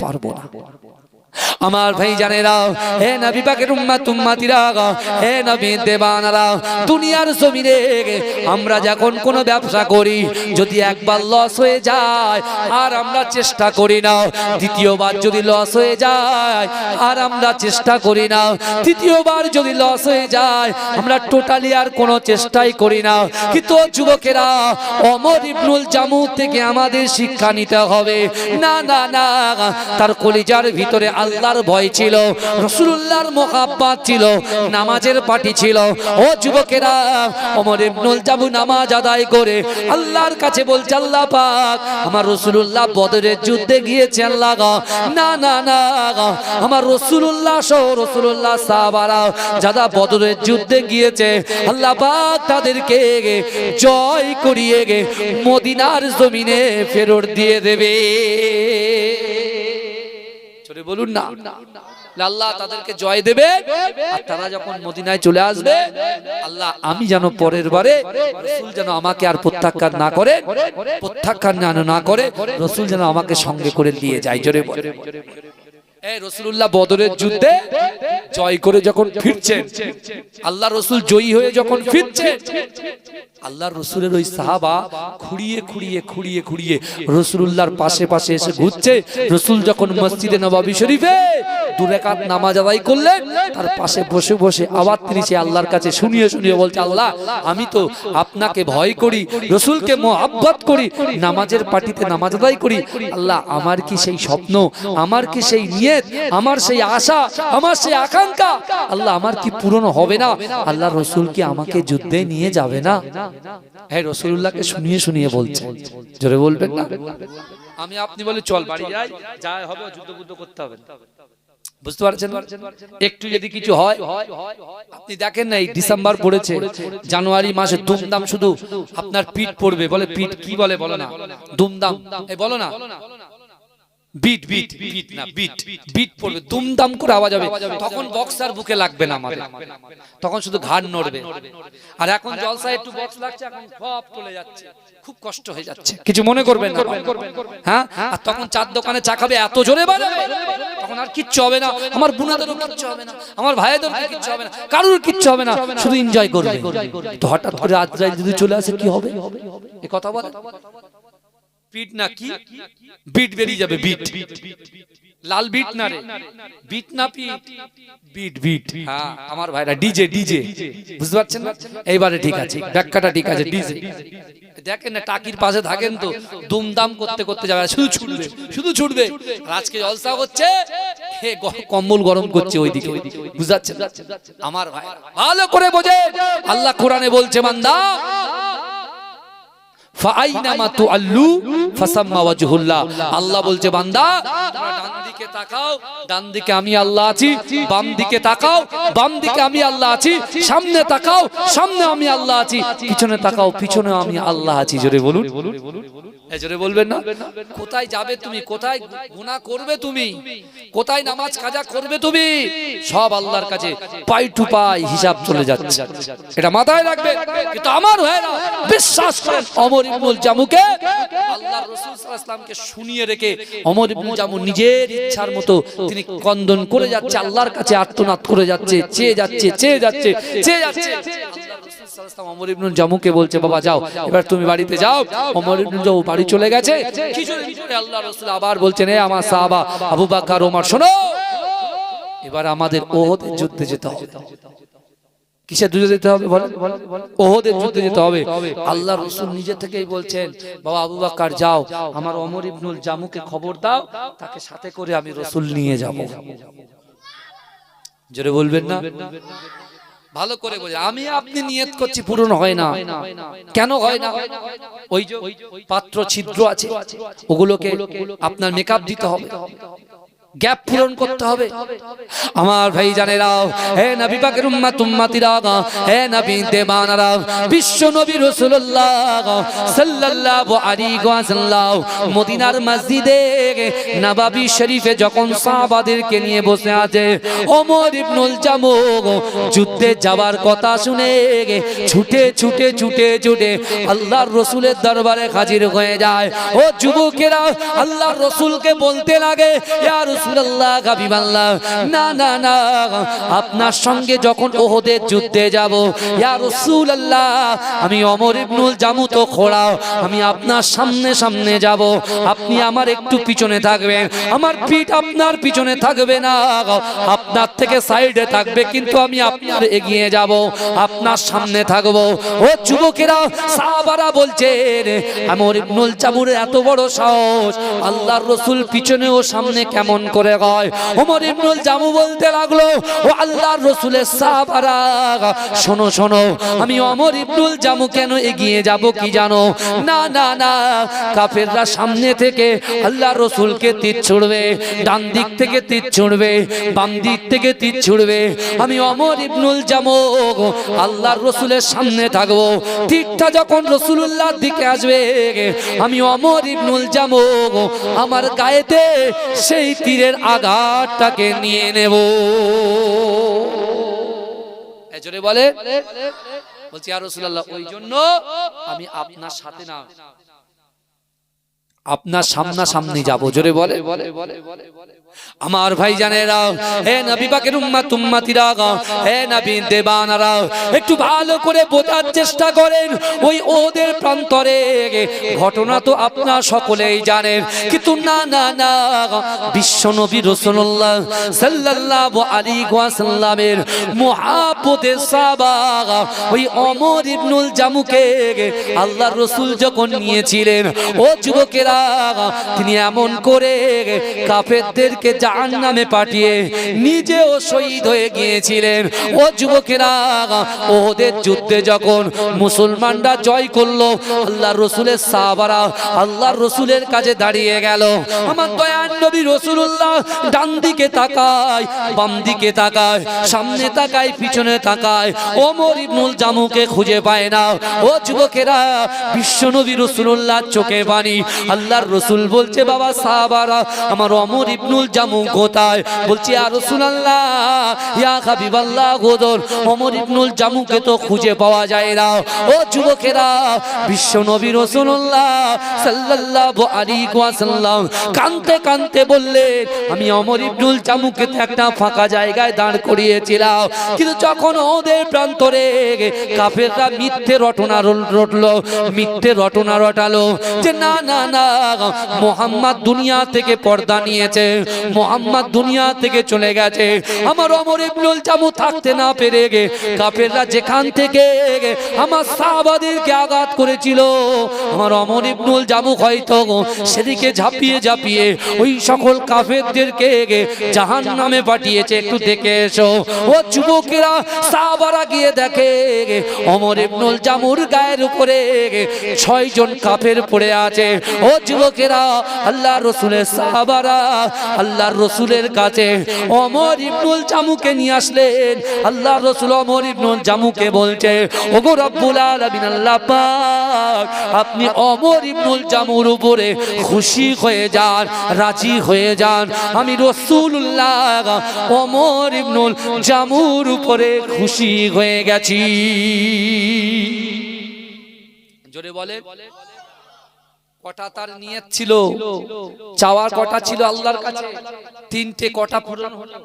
পারবো না। আমার ভাই জানেরা, হে নবী পাকের উম্মত উম্মতিরা, হে নবী দেবানারা, দুনিয়ার জমিনে আমরা যখন কোনো ব্যবসা করি, যদি একবার লস হয়ে যায় আর আমরা চেষ্টা করি না, দ্বিতীয়বার যদি লস হয়ে যায় আর আমরা চেষ্টা করি না, তৃতীয়বার যদি লস হয়ে যায় আমরা টোটালি আর কোনো চেষ্টাই করি না। কিন্তু যুবকেরা, ওমর ইবনুল জামু থেকে আমাদের শিক্ষা নিতে হবে। না না না, তার কলিজার ভিতরে আল্লাহর ভয় ছিল, রাসূলুল্লাহর মুহাব্বত ছিল, নামাজের পাটি ছিল। ও যুবকেরা, ওমর ইবনুল জামু নামাজ আদায় করে আল্লাহর কাছে বলছে, আল্লাহ পাক, আমার রাসূলুল্লাহ বদরের যুদ্ধে গিয়েছে, আল্লাহ না না না, আমার রাসূলুল্লাহ সহ রাসূলুল্লাহ সাহাবারা যারা বদরের যুদ্ধে গিয়েছে, আল্লাহ পাক তাদেরকে জয় করিয়ে মদিনার জমিনে ফেরত দিয়ে দেবে। চলে বলুন না, আল্লাহ তাদেরকে জয় দেবে। আর তারা যখন মদিনায় চলে আসবে, আল্লাহ আমি যেন পরের বারে রাসূল যেন আমাকে আর প্রত্যাখ্যান না করে, রাসূল যেন আমাকে সঙ্গে করে নিয়ে যায়। জোরে বলে, এই রাসূলুল্লাহ বদরের যুদ্ধে জয় করে যখন ফিরছেন, আল্লাহ রাসূল জয়ী হয়ে যখন ফিরছেন, আল্লাহর রাসূলের ওই সাহাবা খুঁড়িয়ে খুঁড়িয়ে খুঁড়িয়ে খুঁড়িয়ে রাসূলুল্লাহর পাশে পাশে এসে ঘুরছে। রাসূল যখন মসজিদে নববী শরীফে 2 রাকাত নামাজ আদায় করলেন, তার পাশে বসে বসে আবার তিনি সে আল্লাহর কাছে শুনিয়ে শুনিয়ে বলছে, আল্লাহ আমি তো আপনাকে ভয় করি, রাসূলকে মুহাব্বত করি, নামাজের পাটিতে নামাজ আদায় করি। আল্লাহ আমার কি সেই স্বপ্ন, আমার কি সেই নিয়ত, আমার সেই আশা, আমার সেই আকাঙ্ক্ষা, আল্লাহ আমার কি পূরণ হবে না? আল্লাহ রাসূল কি আমাকে যুদ্ধে নিয়ে যাবে না? হ্যাঁ, রাসূলুল্লাহকে শুনিয়ে শুনিয়ে বলছে। জোরে বলবেন না? আমি আপনি বলে চল বাড়ি যাই, যাই হবে যুদ্ধ করতে হবে, বুঝতে পারছেন? একটু যদি কিছু হয়, আপনি দেখেন না এই ডিসেম্বর পড়েছে, জানুয়ারি মাসে দুমদাম শুধু আপনার পিঠ পড়বে, বলে পিঠ কি বলে বলো না, দুমদাম এই বলো না, বিট বিট বিট না বিট বিট পড়বে, দুমদাম করে আওয়াজ হবে, তখন বক্সার বুকে লাগবে না আমাদের, তখন শুধু ঘাড় নড়বে। আর এখন জলসা একটু বক্স লাগছে, এখন সব চলে যাচ্ছে, খুব কষ্ট হয়ে যাচ্ছে, কিছু মনে করবেন না, হ্যাঁ? আর তখন চার দোকানে চা খাবে, এত জোরে বাজাবে, তখন আর কিচ্ছু হবে না, আমার বুনাদেরও কিচ্ছু হবে না, আমার ভাইদের কিচ্ছু হবে না, কারোর কিচ্ছু হবে না, শুধু এনজয় করবে। তো হঠাৎ করে আজরাইল যদি চলে আসে কি হবে? এই কথা বলে বিট না কি বিট বেরিয়ে যাবে, বিট লাল বিট না রে, বিট না পিট, বিট বিট। হ্যাঁ আমার ভাইরা, ডিজে ডিজে, বুঝতে পারছেন না? এইবারে ঠিক আছে, ব্যাখ্যাটা ঠিক আছে, ডিজে। দেখেন না টাকির পাশে থাকেন তো দুমদাম করতে করতে যাবে, শুধু ছুটবে শুধু ছুটবে। আজকে জলসা হচ্ছে, কম্বল গরম করছে ওইদিকে, বুঝাচ্ছেন? আমার ভাই ভালো করে বোঝে, আল্লাহ কোরআনে বলছে, বান্দা ফাআইনামা তুআল্লু ফাসাম্মা ওয়াজহুল্লাহ, আল্লাহ বলছে বান্দা ডান দিকে তাকাও, ডান দিকে আমি আল্লাহ আছি, বাম দিকে তাকাও, বাম দিকে আমি আল্লাহ আছি, সামনে তাকাও, সামনে আমি আল্লাহ আছি, পিছনে তাকাও, পিছনে আমি আল্লাহ আছি। জোরে বলুন, জোরে বলবেন না? কোথায় যাবে তুমি, কোথায় গুনাহ করবে তুমি, কোথায় নামাজ কাজা করবে তুমি, সব আল্লাহর কাছে পাই টু পাই হিসাব চলে যাচ্ছে, এটা মাথায় রাখবে। কিন্তু আমার ভাইরা বিশ্বাস করেন, ওমর ইবনুল জামুকে আল্লাহর রাসূল সাল্লাল্লাহু আলাইহি ওয়াসাল্লামকে শুনিয়ে রেখে ওমর ইবনুল জামু নিজের ইচ্ছার মতো তিনি ক্রন্দন করে যাচ্ছে, আল্লাহর কাছে আর্তনাদ করে যাচ্ছে, চেয়ে যাচ্ছে, চেয়ে যাচ্ছে, চেয়ে যাচ্ছে। ওমর ইবনুল জামুকে বলছে, বাবা যাও, এবার তুমি বাড়িতে যাও। ওমর ইবনুল জামু বাড়ি চলে গেছে। কিছুদিন পরে আল্লাহর রাসূল আবার বলছেন, হে আমার সাহাবা আবু বকর ওমর, শোনো, এবার আমাদের ওহদের যুদ্ধে যেতে হবে। কিসের যুদ্ধে যেতে হবে বলেন? ওহদের যুদ্ধে যেতে হবে। আল্লাহর রাসূল নিজে থেকেই বলছেন, বাবা আবু বকর যাও, আমার ওমর ইবনুল জামুকে খবর দাও, তাকে সাথে করে আমি রাসূল নিয়ে যাব। জোরে বলবেন না? ভালো করে বলে, আমি আপনি নিয়ত করছি, পূরণ হয় না। কেন হয় না? ওই যে পাত্র ছিদ্র আছে, ওগুলোকে আপনার মেকআপ দিতে হবে, গ্যাপ পূরণ করতে হবে। আমার ভাই জানেরা, হে নবী পাকের উম্মত উম্মতিরা, হে নবী দেবানারা, বিশ্ব নবী রাসূলুল্লাহ সাল্লাল্লাহু আলাইহি ওয়াসাল্লাম মদিনার মসজিদে নববী শরীফে যখন সাহাবাদেরকে নিয়ে বসে আছে, ওমর ইবনুল জামু যুদ্ধে যাওয়ার কথা শুনে ছুটে ছুটে ছুটে ছুটে আল্লাহর রাসূলের দরবারে হাজির হয়ে যায়। ও যুবকেরা, আল্লাহর রাসূলকে বলতে লাগে, ইয়া রাসূলুল্লাহ হাবিবাল্লাহ, না না না, আপনার সঙ্গে যখন ওহদের যুদ্ধে যাব ইয়া রাসূলুল্লাহ, আমি ওমর ইবনুল জামু তো খোড়া, আমি আপনার সামনে সামনে যাব, আপনি আমার একটু পিছনে থাকবেন, আমার পিঠ আপনার পিছনে থাকবে না, আপনার থেকে সাইডে থাকবে, কিন্তু আমি আপনার এগিয়ে যাব, আপনার সামনে থাকবো। ও যুবকেরা, সাহাবারা বলছেন ওমর ইবনুল জামুর এত বড় সাহস, আল্লাহর রাসূল পিছনে ও সামনে কেমন করে হয়? ওমর ইবনুল জামু বলতে লাগলো, ও আল্লাহর রাসূলের সাহাবারা, শোনো শোনো, আমি ওমর ইবনুল জামু কেন এগিয়ে যাব কি জানো? না না না, কাফেররা সামনে থেকে আল্লাহর রাসূলকে তীর ছুড়বে, ডান দিক থেকে তীর ছুড়বে, বাম দিক থেকে তীর ছুড়বে, আমি ওমর ইবনুল জামু আল্লাহর রাসূলের সামনে থাকবো, তীরটা যখন রাসূলুল্লাহর দিকে আসবে, আমি ওমর ইবনুল জামু আমার গায়েতে সেই তীরের আঘাতটাকে নিয়ে নেব। জোরে বলে, বলছি ইয়া রাসূলুল্লাহ, ওই জন্য আমি আপনার সাথে না, আপনার সামনাসামনি যাব। জোরে বলে, আমার ভাই জানেরা, হে নবী পাকের উম্মত উম্মতিরা, হে নবী দেবানারা, একটু ভালো করে বোঝার চেষ্টা করেন। ওই ওদের প্রান্তরে ঘটনা তো আপনারা সকলেই জানেন, কিন্তু না না না, বিশ্ব নবী রাসূলুল্লাহ সাল্লাল্লাহু আলাইহি ওয়াসাল্লামের মুহাব্বতের সাহাবা ওই ওমর ইবনুল জামুকে আল্লাহর রাসূল যখন নিয়েছিলেন, ও যুবকেরা, তিনি এমন করে কাফেরদেরকে জাহান্নামে পাঠিয়ে নিজেও শহীদ হয়ে গিয়েছিলেন। ও যুবকেরা, ওদের যুদ্ধে যখন মুসলমানরা জয় করলো, আল্লাহর রাসূলের সাহাবারা আল্লাহর রাসূলের কাছে দাঁড়িয়ে গেল। আমার দয়ার নবী রাসূলুল্লাহ ডান দিকে তাকায়, বাম দিকে তাকায়, সামনে তাকায়, পিছনে তাকায়, ওমর ইবনুল জামুকে খুঁজে পায় না। ও যুবকেরা, বিশ্ব নবী রাসূলুল্লাহ চোখে পানি। আল্লাহর রাসূল বলছে, বাবা সাহাবারা, আমার ওমর ইবনুল জামু কোথায়? বলছি ইয়া রাসূলুল্লাহ, ইয়া হাবিবাল্লাহ, গোদর ওমর ইবনুল জামুকে তো খুঁজে পাওয়া যায় না। ও যুবকেরা, বিশ্ব নবী রাসূলুল্লাহ সাল্লাল্লাহু আলাইহি ওয়াসাল্লাম কাঁদতে কাঁদতে বললেন, আমি ওমর ইবনুল জামুকে তো একটা ফাঁকা জায়গায় দাঁড় করিয়েছিলাম, কিন্তু যখন ওদের প্রান্তরে কাফেররা মিথ্যে রটনা রটলো, মিথ্যে রটনা রটালো যে না না না, মুহাম্মদ দুনিয়া থেকে পর্দা নিয়েছে, মুহাম্মদ দুনিয়া থেকে চলে গেছে, আমার ওমর ইবনুল জামু থাকতে না পেরে কাফেররা যেখান থেকে আমার সাহাবাদেরকে আঘাত করেছিল, আমার ওমর ইবনুল জামু হয়তো সেদিকে ঝাঁপিয়ে ঝাঁপিয়ে ওই সকল কাফেরদেরকে জাহান্নামে পাঠিয়েছে, একটু দেখে এসো। ও যুবকেরা, সাহাবারা গিয়ে দেখে ওমর ইবনুল জামুর গায়ের উপরে 6 জন কাফের পড়ে আছে। ও যুবকেরা, আল্লাহর রাসূলের সাহাবারা আল্লাহর রাসূলের কাছে ওমর ইবনুল জামুকে নিয়ে আসলেন। আল্লাহর রাসূল ওমর ইবনুল জামুকে বলছে, ওগো রব্বুল আলামিন আল্লাহ পাক, আপনি ওমর ইবনুল জামুর উপরে খুশি হয়ে যান, রাজি হয়ে যান, আমি রাসূলুল্লাহ ওমর ইবনুল জামুর উপরে খুশি হয়ে গেছি। জোরে বলে, কটা তার নিয়ত ছিল, চাওয়ার কটা ছিল আল্লাহর কাছে? 3টে, কটা পূরণ হলো?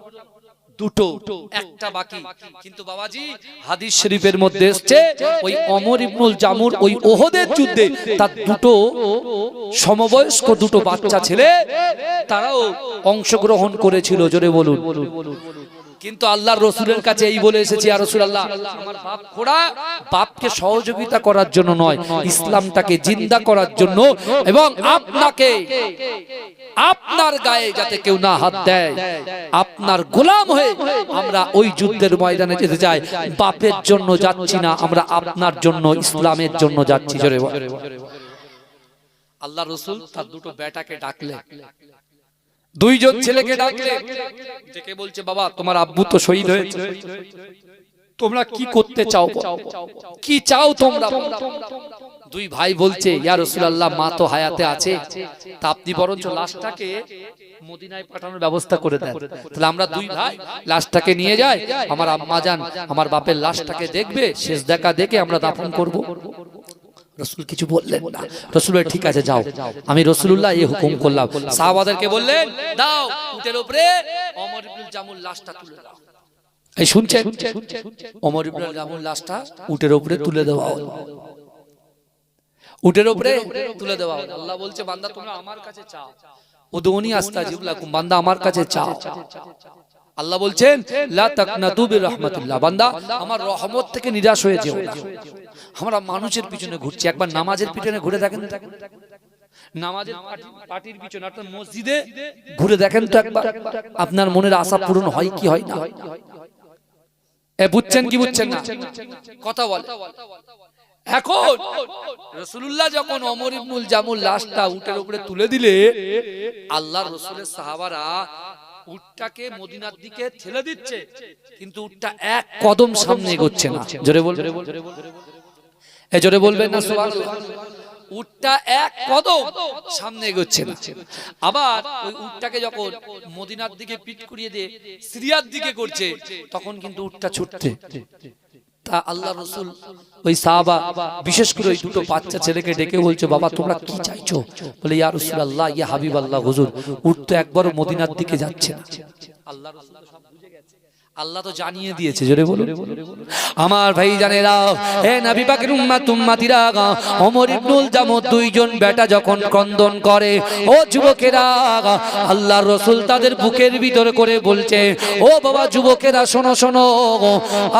2টো, একটা বাকি। কিন্তু বাবাজি, হাদিস শরীফের মধ্যে এসেছে ওই ওমর ইবনুল জামুর ওই ওহদের যুদ্ধে তার 2টো সমবয়স্ক 2টো বাচ্চা ছেলে তারাও অংশগ্রহণ করেছিল। জোরে বলুন। কিন্তু আল্লাহর রাসূলের কাছে এই বলে এসেছি, ইয়া রাসূলুল্লাহ, আমার বাপ খোড়া, বাপকে সহযোগিতা করার জন্য নয়, ইসলামটাকে জিন্দা করার জন্য, এবং আপনাকে আপনার গায়ে যাতে কেউ না হাত দেয়, আপনার গোলাম হয়ে আমরা ওই যুদ্ধের ময়দানে যেতে চাই। বাপের জন্য যাচ্ছি না, আমরা আপনার জন্য, ইসলামের জন্য যাচ্ছি। জোরে বল। আল্লাহর রাসূল তার 2টো বেটাকে ডাকলেন, 2 জন ছেলেকে ডাকলে, ডেকে বলছে, বাবা, তোমার আব্বু তো শহীদ হয়েছে, তোমরা কি করতে চাও, কি চাও তোমরা? 2 ভাই বলছে, ইয়া রাসূলুল্লাহ, মা তো হায়াতে আছে, তা আপনি বরঞ্চ লাশটাকে মদিনায় পাঠানোর ব্যবস্থা করে দেন, তাহলে আমরা 2 ভাই লাশটাকে নিয়ে যাই, আমার আম্মা জান আমার বাপের লাশটাকে দেখবে, শেষ দেখা দেখে আমরা দাফন করব। রাসূল কিছু বললেন না। রাসূল বললেন ঠিক আছে যাও, আমি রাসূলুল্লাহ এই হুকুম করলাম। সাহাবাদেরকে বললেন দাও উটের উপরে ওমর ইবনুল জামুল লাশটা তুলে দাও। এই শুনছেন, ওমর ইবনুল জামুল লাশটা উটের উপরে তুলে দেওয়া হলো। উটের উপরে তুলে দেওয়া হলো। আল্লাহ বলছে বান্দা তোমরা আমার কাছে চাও, উদুনি আস্তাজিব লাকুম, বান্দা আমার কাছে চাও। আল্লাহ বলছেন লা তাকনাতু বিরহমাতিল্লাহ, বান্দা আমার রহমত থেকে নিরাশ হয়ে যেও না। আমরা মানুষের পিছনে ঘুরছি, একবার নামাজের পিছনে ঘুরে দেখেন, নামাজের পার্টির পিছনে অর্থাৎ মসজিদে ঘুরে দেখেন তো একবার, আপনার মনের আশা পূরণ হয় কি হয় না? এ বুঝছেন কি বুঝছেন না? কথা বল। এখন রাসূলুল্লাহ যখন ওমর ইবনুল জামুল লাশটা উটের উপরে তুলে দিলে, আল্লাহর রাসূলের সাহাবারা উটটাকে মদিনার দিকে ঠেলে দিচ্ছে, কিন্তু উটটা এক কদম সামনে এগোচ্ছে না। জোরে বল, এ জোরে বলবেন না সুবহানাল্লাহ। উটটা এক কদম সামনে এগোচ্ছে না। আবার ওই উটটাকে যখন মদিনার দিকে পিঠ করিয়ে দিয়ে সিরিয়ার দিকে করছে, তখন কিন্তু উটটা ছুটছে। তা আল্লাহ রাসূল ওই সাহাবা বিশেষ করে ওই দুটো বাচ্চা ছেলেকে ডেকে বলছে বাবা তোমরা কি চাইছো? বলে ইয়া রাসূলুল্লাহ, ইয়া হাবিবাল্লাহ, হুজুর উট তো একবারও মদিনার দিকে যাচ্ছে না। আল্লাহ রাসূল তো সব বুঝে গেছে, আল্লাহ তো জানিয়ে দিয়েছে। জোরে বলুন আমার ভাই জানেরা, হে নবী পাকের উম্মত উম্মতিরা, ওমর ইবনুল জামুল দুইজন বেটা যখন ক্রন্দন করে, ও যুবকেরা, আল্লাহর রাসূল তাদের বুকের ভিতরে করে বলছে ও বাবা যুবকেরা শোনো শোনো,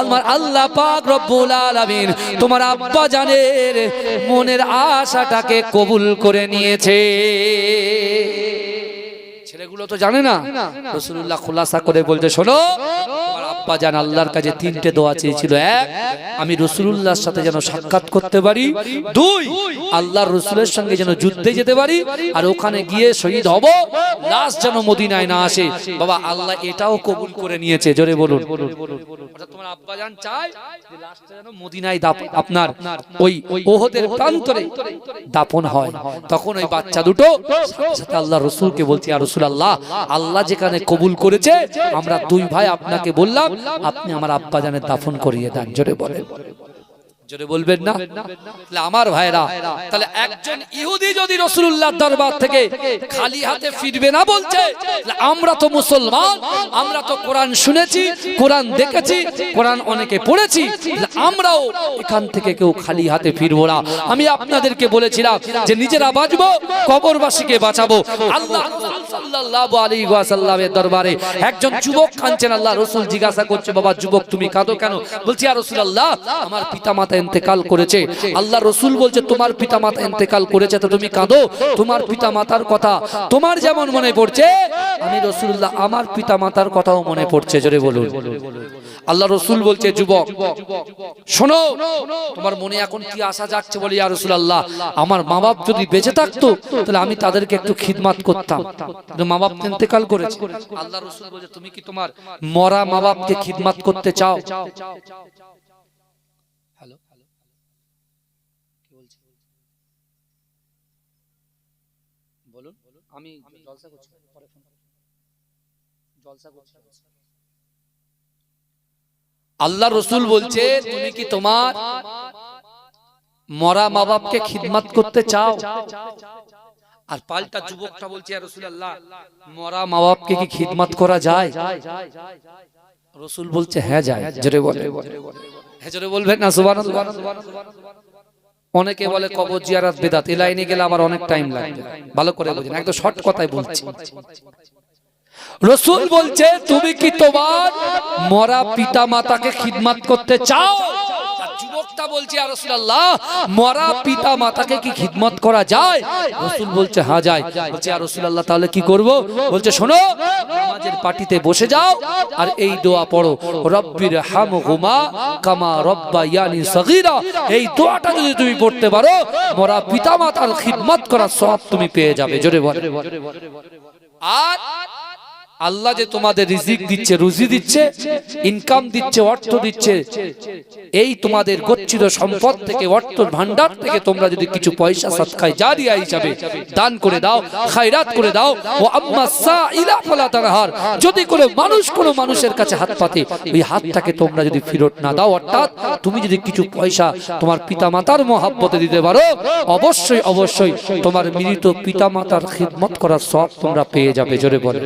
আমার আল্লাহ পাক রব্বুল আলামিন তোমার আব্বা জানের মনের আশাটাকে কবুল করে নিয়েছে। ছেলেগুলো তো জানে না। রাসূলুল্লাহ খুলাসা করে বলতে শোনো, তোমার আব্বা জান আল্লাহর কাছে তিনটে দোয়া চেয়েছিল। এক, আমি রাসূলুল্লাহর সাথে যেন সাক্ষাৎ করতে পারি। দুই, আল্লাহর রাসূলের সঙ্গে যেন যুদ্ধে যেতে পারি, আর ওখানে গিয়ে শহীদ হব, লাশ যেন মদিনায় না আসে। বাবা আল্লাহ এটাও কবুল করে নিয়েছে। জোরে বলুন। অর্থাৎ তোমার আব্বা জান চায় যে লাশটা যেন মদিনায় আপনার ওই ওহদের প্রান্তরে দাফন হয়। তখন ওই বাচ্চা দুটো সাথে আল্লাহর রাসূলকে বলছে ইয়া রাসূলুল্লাহ, আল্লাহ যেখানে কবুল করেছে আমরা দুই ভাই আপনাকে বললাম আপনি আমার আব্বা জানের দাফন করিয়ে দেন। জোরে বলেন, জোরে বলবেন না? আমার ভাইরা, তাহলে একজন ইহুদি যদি রাসূলুল্লাহর দরবার থেকে খালি হাতে ফিরবে না বলছে, আমরা তো মুসলমান, আমরা তো কোরআন শুনেছি, কোরআন দেখেছি, কোরআন অনেকে পড়েছি, আমরাও এখান থেকে কেউ খালি হাতে ফিরবো না। আমি আপনাদেরকে বলেছিলাম যে নিজেরা বাঁচবো, কবরবাসীকে বাঁচাবো। আল্লাহ সাল্লাল্লাহু আলাইহি ওয়াসাল্লামের দরবারে একজন যুবক কাঁদছেন। আল্লাহ রাসূল জিজ্ঞাসা করছে বাবা যুবক তুমি কাঁদো কেন? বলছি ইয়া রাসূলুল্লাহ আমার পিতামাতা ইন্তেকাল করেছে। আল্লাহ রাসূল বলছে তোমার পিতামাতা ইন্তেকাল করেছে তো তুমি কাঁদো? তোমার পিতামাতার কথা তোমার যেমন মনে পড়ছে, আমি রাসূলুল্লাহ আমার পিতামাতার কথাও মনে পড়ছে। জোরে বলুন। আল্লাহ রাসূল বলছে যুবক শোনো, তোমার মনে এখন কি আশা যাচ্ছে? বলে ইয়া রাসূলুল্লাহ আমার মা বাপ যদি বেঁচে থাকতো তাহলে আমি তাদেরকে একটু খিদমত করতাম, কিন্তু মা বাপ ইন্তেকাল করেছে। আল্লাহ রাসূল বলছে তুমি কি তোমার মরা মা বাপকে খিদমত করতে চাও? হ্যালো, কি বলছি বলুন। আমি জলসা করছি, পরে ফোন জলসা করছি। আল্লাহ রাসূল বলছে তুমি কি তোমার মরা মা বাপকে খিদমত করতে চাও? আর পাল্টা যুবকটা বলছে ইয়া রাসূলুল্লাহ মরা মা বাপকে কি খিদমত করা যায়? রাসূল বলছে হ্যাঁ যায়। জোরে বলে, হ্যাঁ জোরে বলবেন না সুবহানাল্লাহ। অনেকে বলে কবর জিয়ারত বিদআত, এই লাইনে গেলে আবার অনেক টাইম লাগবে। ভালো করে বুঝেন, একদম শর্ট কথাই বলছি। রাসূল বলছে তুমি কি তোমার মরা পিতা মাতাকে খিদমত করতে চাও? যুবকটা বলছে ইয়া রাসূলুল্লাহ মরা পিতা মাতাকে কি খিদমত করা যায়? রাসূল বলছে হ্যাঁ যায়। বলছে ইয়া রাসূলুল্লাহ তাহলে কি করব? বলছে শোনো, নামাজের পাটিতে বসে যাও আর এই দোয়া পড়ো, রব্বির হামহুমা কামা রব্বায়ানি সগীরা। এই দোয়াটা যদি তুমি পড়তে পারো মরা পিতা মাতার খিদমত করার সওয়াব তুমি পেয়ে যাবে। জোরে বল। আর আল্লাহ যে তোমাদের রিজিক দিচ্ছে, রুজি দিচ্ছে, ইনকাম দিচ্ছে, অর্থ দিচ্ছে, এই তোমাদের গচ্ছিত সম্পদ থেকে, অর্থ ভান্ডার থেকে তোমরা যদি কিছু পয়সা সাদকায়ে জারিয়া হিসাবে দান করে দাও, খায়রাত করে দাও, ও আম্মা সাইলা ফালা তানহার, যদি কোনো মানুষের কাছে হাত পাতে, ওই হাতটাকে তোমরা যদি ফেরত না দাও, অর্থাৎ তুমি যদি কিছু পয়সা তোমার পিতামাতার মহব্বতে দিতে পারো, অবশ্যই তোমার মৃত পিতামাতার খিদমত করার সওয়াব তোমরা পেয়ে যাবে। জোরে বলে